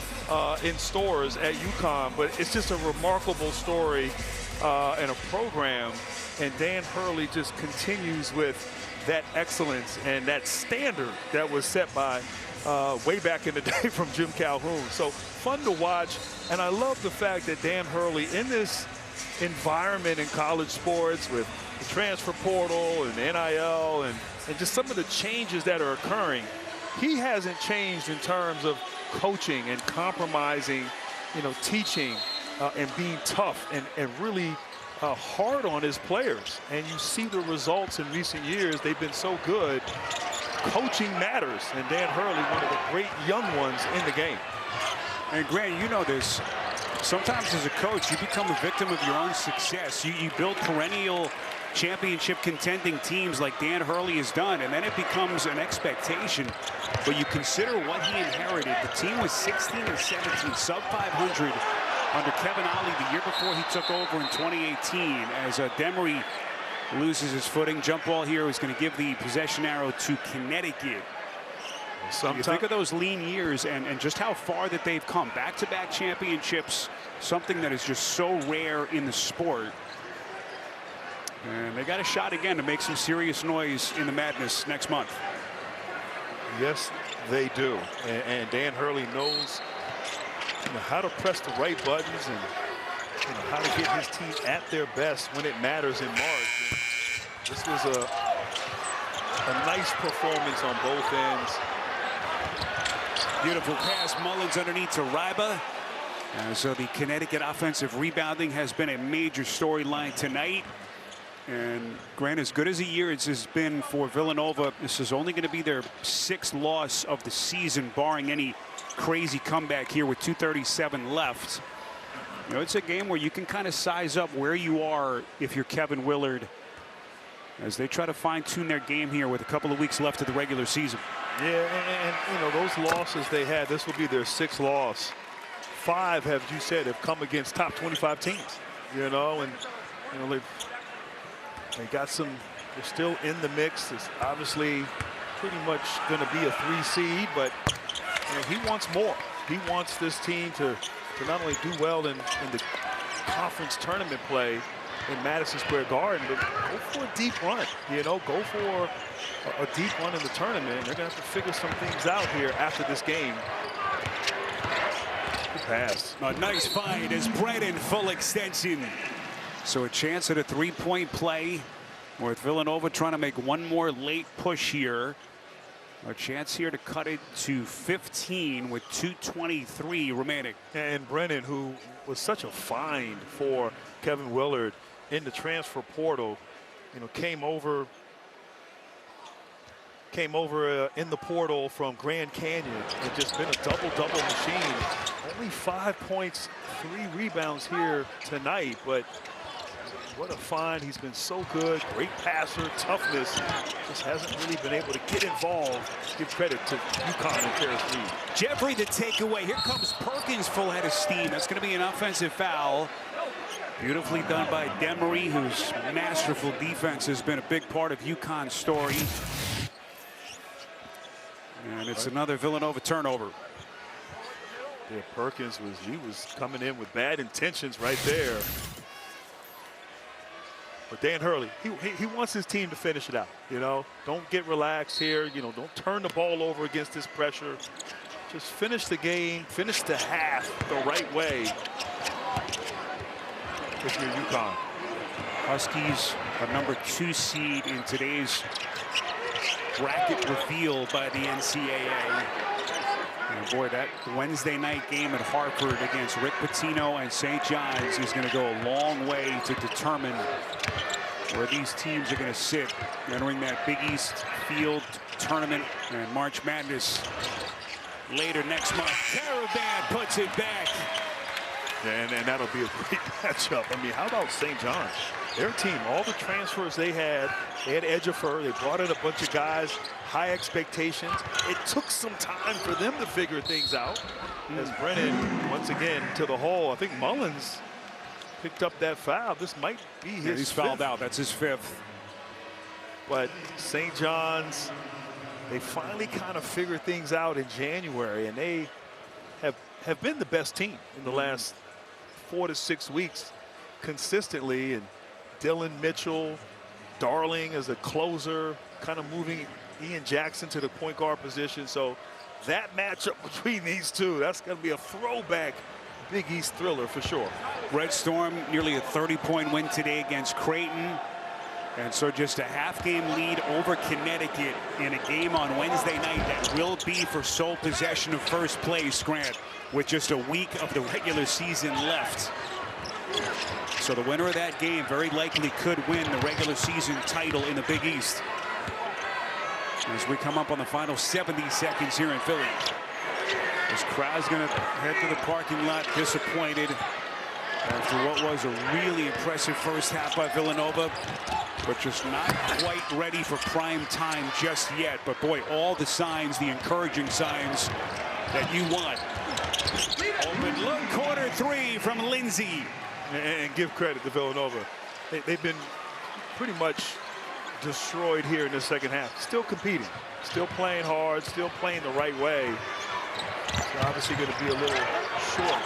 in stores at UConn. But it's just a remarkable story and a program. And Dan Hurley just continues with that excellence and that standard that was set by way back in the day from Jim Calhoun. So fun to watch. And I love the fact that Dan Hurley, in this environment in college sports with the transfer portal and NIL and just some of the changes that are occurring, he hasn't changed in terms of coaching and compromising, you know, teaching and being tough and really hard on his players. And you see the results in recent years. They've been so good. Coaching matters, and Dan Hurley, one of the great young ones in the game. And Grant, you know this. Sometimes as a coach, you become a victim of your own success. You build perennial championship contending teams like Dan Hurley has done, and then it becomes an expectation. But you consider what he inherited. The team was 16-17, sub 500 under Kevin Ollie the year before he took over in 2018 as Demery loses his footing. Jump ball here is going to give the possession arrow to Connecticut. You think of those lean years and just how far that they've come. Back-to-back championships, something that is just so rare in the sport. And they got a shot again to make some serious noise in the Madness next month. Yes, they do. And Dan Hurley knows, you know, how to press the right buttons and, you know, how to get his team at their best when it matters in March. And this was a nice performance on both ends. Beautiful pass. Mullins underneath to Ryba. So the Connecticut offensive rebounding has been a major storyline tonight. And Grant, as good as a year it has been for Villanova, this is only going to be their 6th loss of the season, barring any crazy comeback here with 2:37 left. You know, it's a game where you can kind of size up where you are if you're Kevin Willard as they try to fine-tune their game here with a couple of weeks left of the regular season. Yeah, and you know, those losses they had, this will be their 6th loss. 5, have you said, have come against top 25 teams. You know, and you know they got some. They're still in the mix. It's obviously pretty much going to be a 3 seed, but you know, he wants more. He wants this team to not only do well in the conference tournament play in Madison Square Garden, but go for a deep run. You know, go for a deep run in the tournament. They're going to have to figure some things out here after this game. Good pass. A nice find as Brennan full extension. So a chance at a 3-point play with Villanova trying to make one more late push here. A chance here to cut it to 15 with 2:23 remaining. And Brennan, who was such a find for Kevin Willard in the transfer portal, you know, came over in the portal from Grand Canyon and just been a double-double machine. Only 5 points, 3 rebounds here tonight, but what a find. He's been so good. Great passer, toughness. Just hasn't really been able to get involved. Give credit to UConn and Terrace Reed. Jeffrey the takeaway. Here comes Perkins full head of steam. That's going to be an offensive foul. Beautifully done by Demery, whose masterful defense has been a big part of UConn's story. And it's another Villanova turnover. Yeah, Perkins was coming in with bad intentions right there. But Dan Hurley, he wants his team to finish it out. You know, don't get relaxed here. You know, don't turn the ball over against this pressure. Just finish the game, finish the half the right way. If you're UConn. Huskies a number 2 seed in today's bracket reveal by the NCAA. And boy, that Wednesday night game at Hartford against Rick Pitino and St. John's is going to go a long way to determine where these teams are going to sit entering that Big East field tournament and March Madness later next month. Caravan puts it back. And that'll be a great matchup. I mean, how about St. John's? Their team, all the transfers they had Edgefer. They brought in a bunch of guys, high expectations. It took some time for them to figure things out. As Brennan, once again, to the hole. I think Mullins picked up that foul. This might be his He's 5th. fouled out. That's his 5th. But St. John's, they finally kind of figured things out in January, and they have been the best team in the last 4 to 6 weeks consistently. And Dylan Mitchell, Darling as a closer, kind of moving Ian Jackson to the point guard position. So that matchup between these two, that's going to be a throwback Big East thriller for sure. Red Storm nearly a 30-point win today against Creighton. And so just a half-game lead over Connecticut in a game on Wednesday night that will be for sole possession of first place, Grant, with just a week of the regular season left. So the winner of that game very likely could win the regular season title in the Big East. As we come up on the final 70 seconds here in Philly. This crowd's going to head to the parking lot disappointed after what was a really impressive first half by Villanova, but just not quite ready for prime time just yet. But boy, all the signs, the encouraging signs that you want. Open look, corner 3 from Lindsay. And give credit to Villanova. They've been pretty much destroyed here in the second half. Still competing, still playing hard, still playing the right way. They're obviously going to be a little short,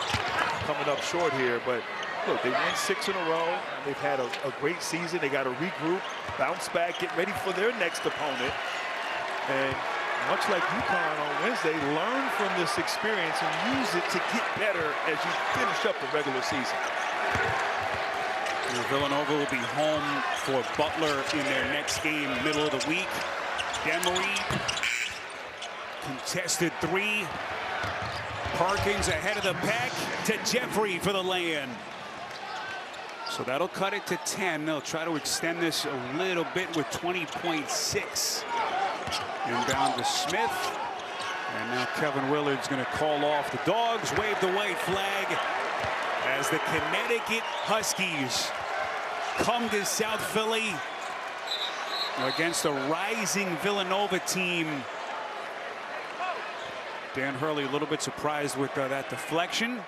coming up short here. But look, they won 6 in a row. They've had a great season. They got to regroup, bounce back, get ready for their next opponent. And much like UConn on Wednesday, learn from this experience and use it to get better as you finish up the regular season. Villanova will be home for Butler in their next game, middle of the week. Demery Contested three. Perkins ahead of the pack to Jeffrey for the lay-in. So that'll cut it to 10. They'll try to extend this a little bit with 20.6. Inbound to Smith. And now Kevin Willard's going to call off the Dogs. Wave the white flag as the Connecticut Huskies come to South Philly against a rising Villanova team. Dan Hurley a little bit surprised with that deflection,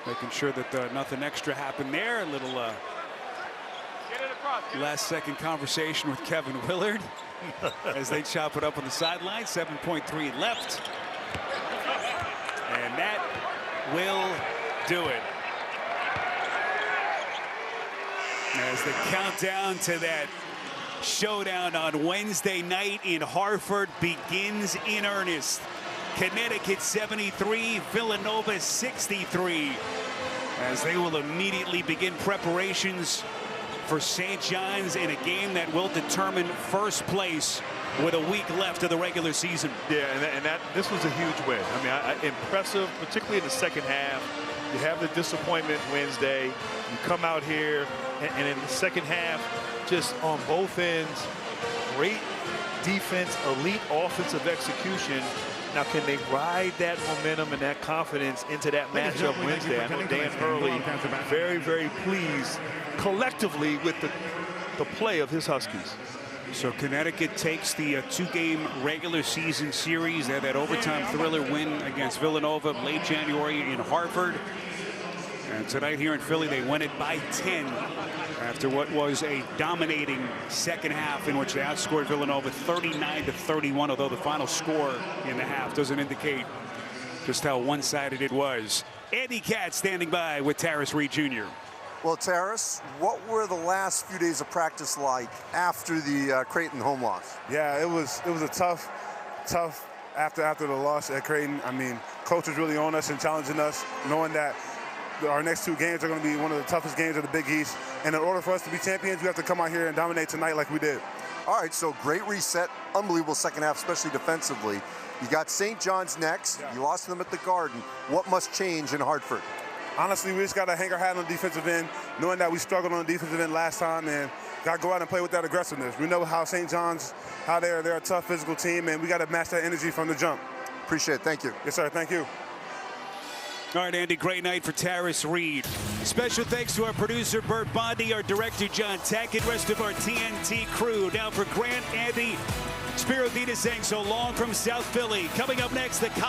making sure that nothing extra happened there. A little last second conversation with Kevin Willard as they chop it up on the sideline. 7.3 left. And that will do it. As the countdown to that showdown on Wednesday night in Hartford begins in earnest. Connecticut 73, Villanova 63. As they will immediately begin preparations for St. John's in a game that will determine first place with a week left of the regular season. Yeah, and this was a huge win. I mean, impressive, particularly in the second half. You have the disappointment Wednesday. You come out here, and in the second half, just on both ends, great defense, elite offensive execution. Now, can they ride that momentum and that confidence into that matchup Wednesday? I know Dan Hurley very, very pleased collectively with the play of his Huskies. So Connecticut takes the two-game regular season series. They had that overtime thriller win against Villanova late January in Hartford. And tonight here in Philly, they won it by 10 after what was a dominating second half in which they outscored Villanova 39-31, although the final score in the half doesn't indicate just how one-sided it was. Andy Katz standing by with Terrace Reed Jr. Well, Terrace, what were the last few days of practice like after the Creighton home loss? Yeah, it was a tough after the loss at Creighton. I mean, coach was really on us and challenging us, knowing that our next two games are going to be one of the toughest games of the Big East. And in order for us to be champions, we have to come out here and dominate tonight like we did. All right, so great reset, unbelievable second half, especially defensively. You got St. John's next. Yeah. You lost to them at the Garden. What must change in Hartford? Honestly, we just got to hang our hat on the defensive end, knowing that we struggled on the defensive end last time, and got to go out and play with that aggressiveness. We know how St. John's, how they're a tough physical team, and we got to match that energy from the jump. Appreciate it. Thank you. Yes, sir. Thank you. All right, Andy, great night for Terrace Reed. Special thanks to our producer, Bert Bondi, our director, John Tackett, rest of our TNT crew. Now for Grant, Andy, Spiro Dita saying so long from South Philly. Coming up next, the college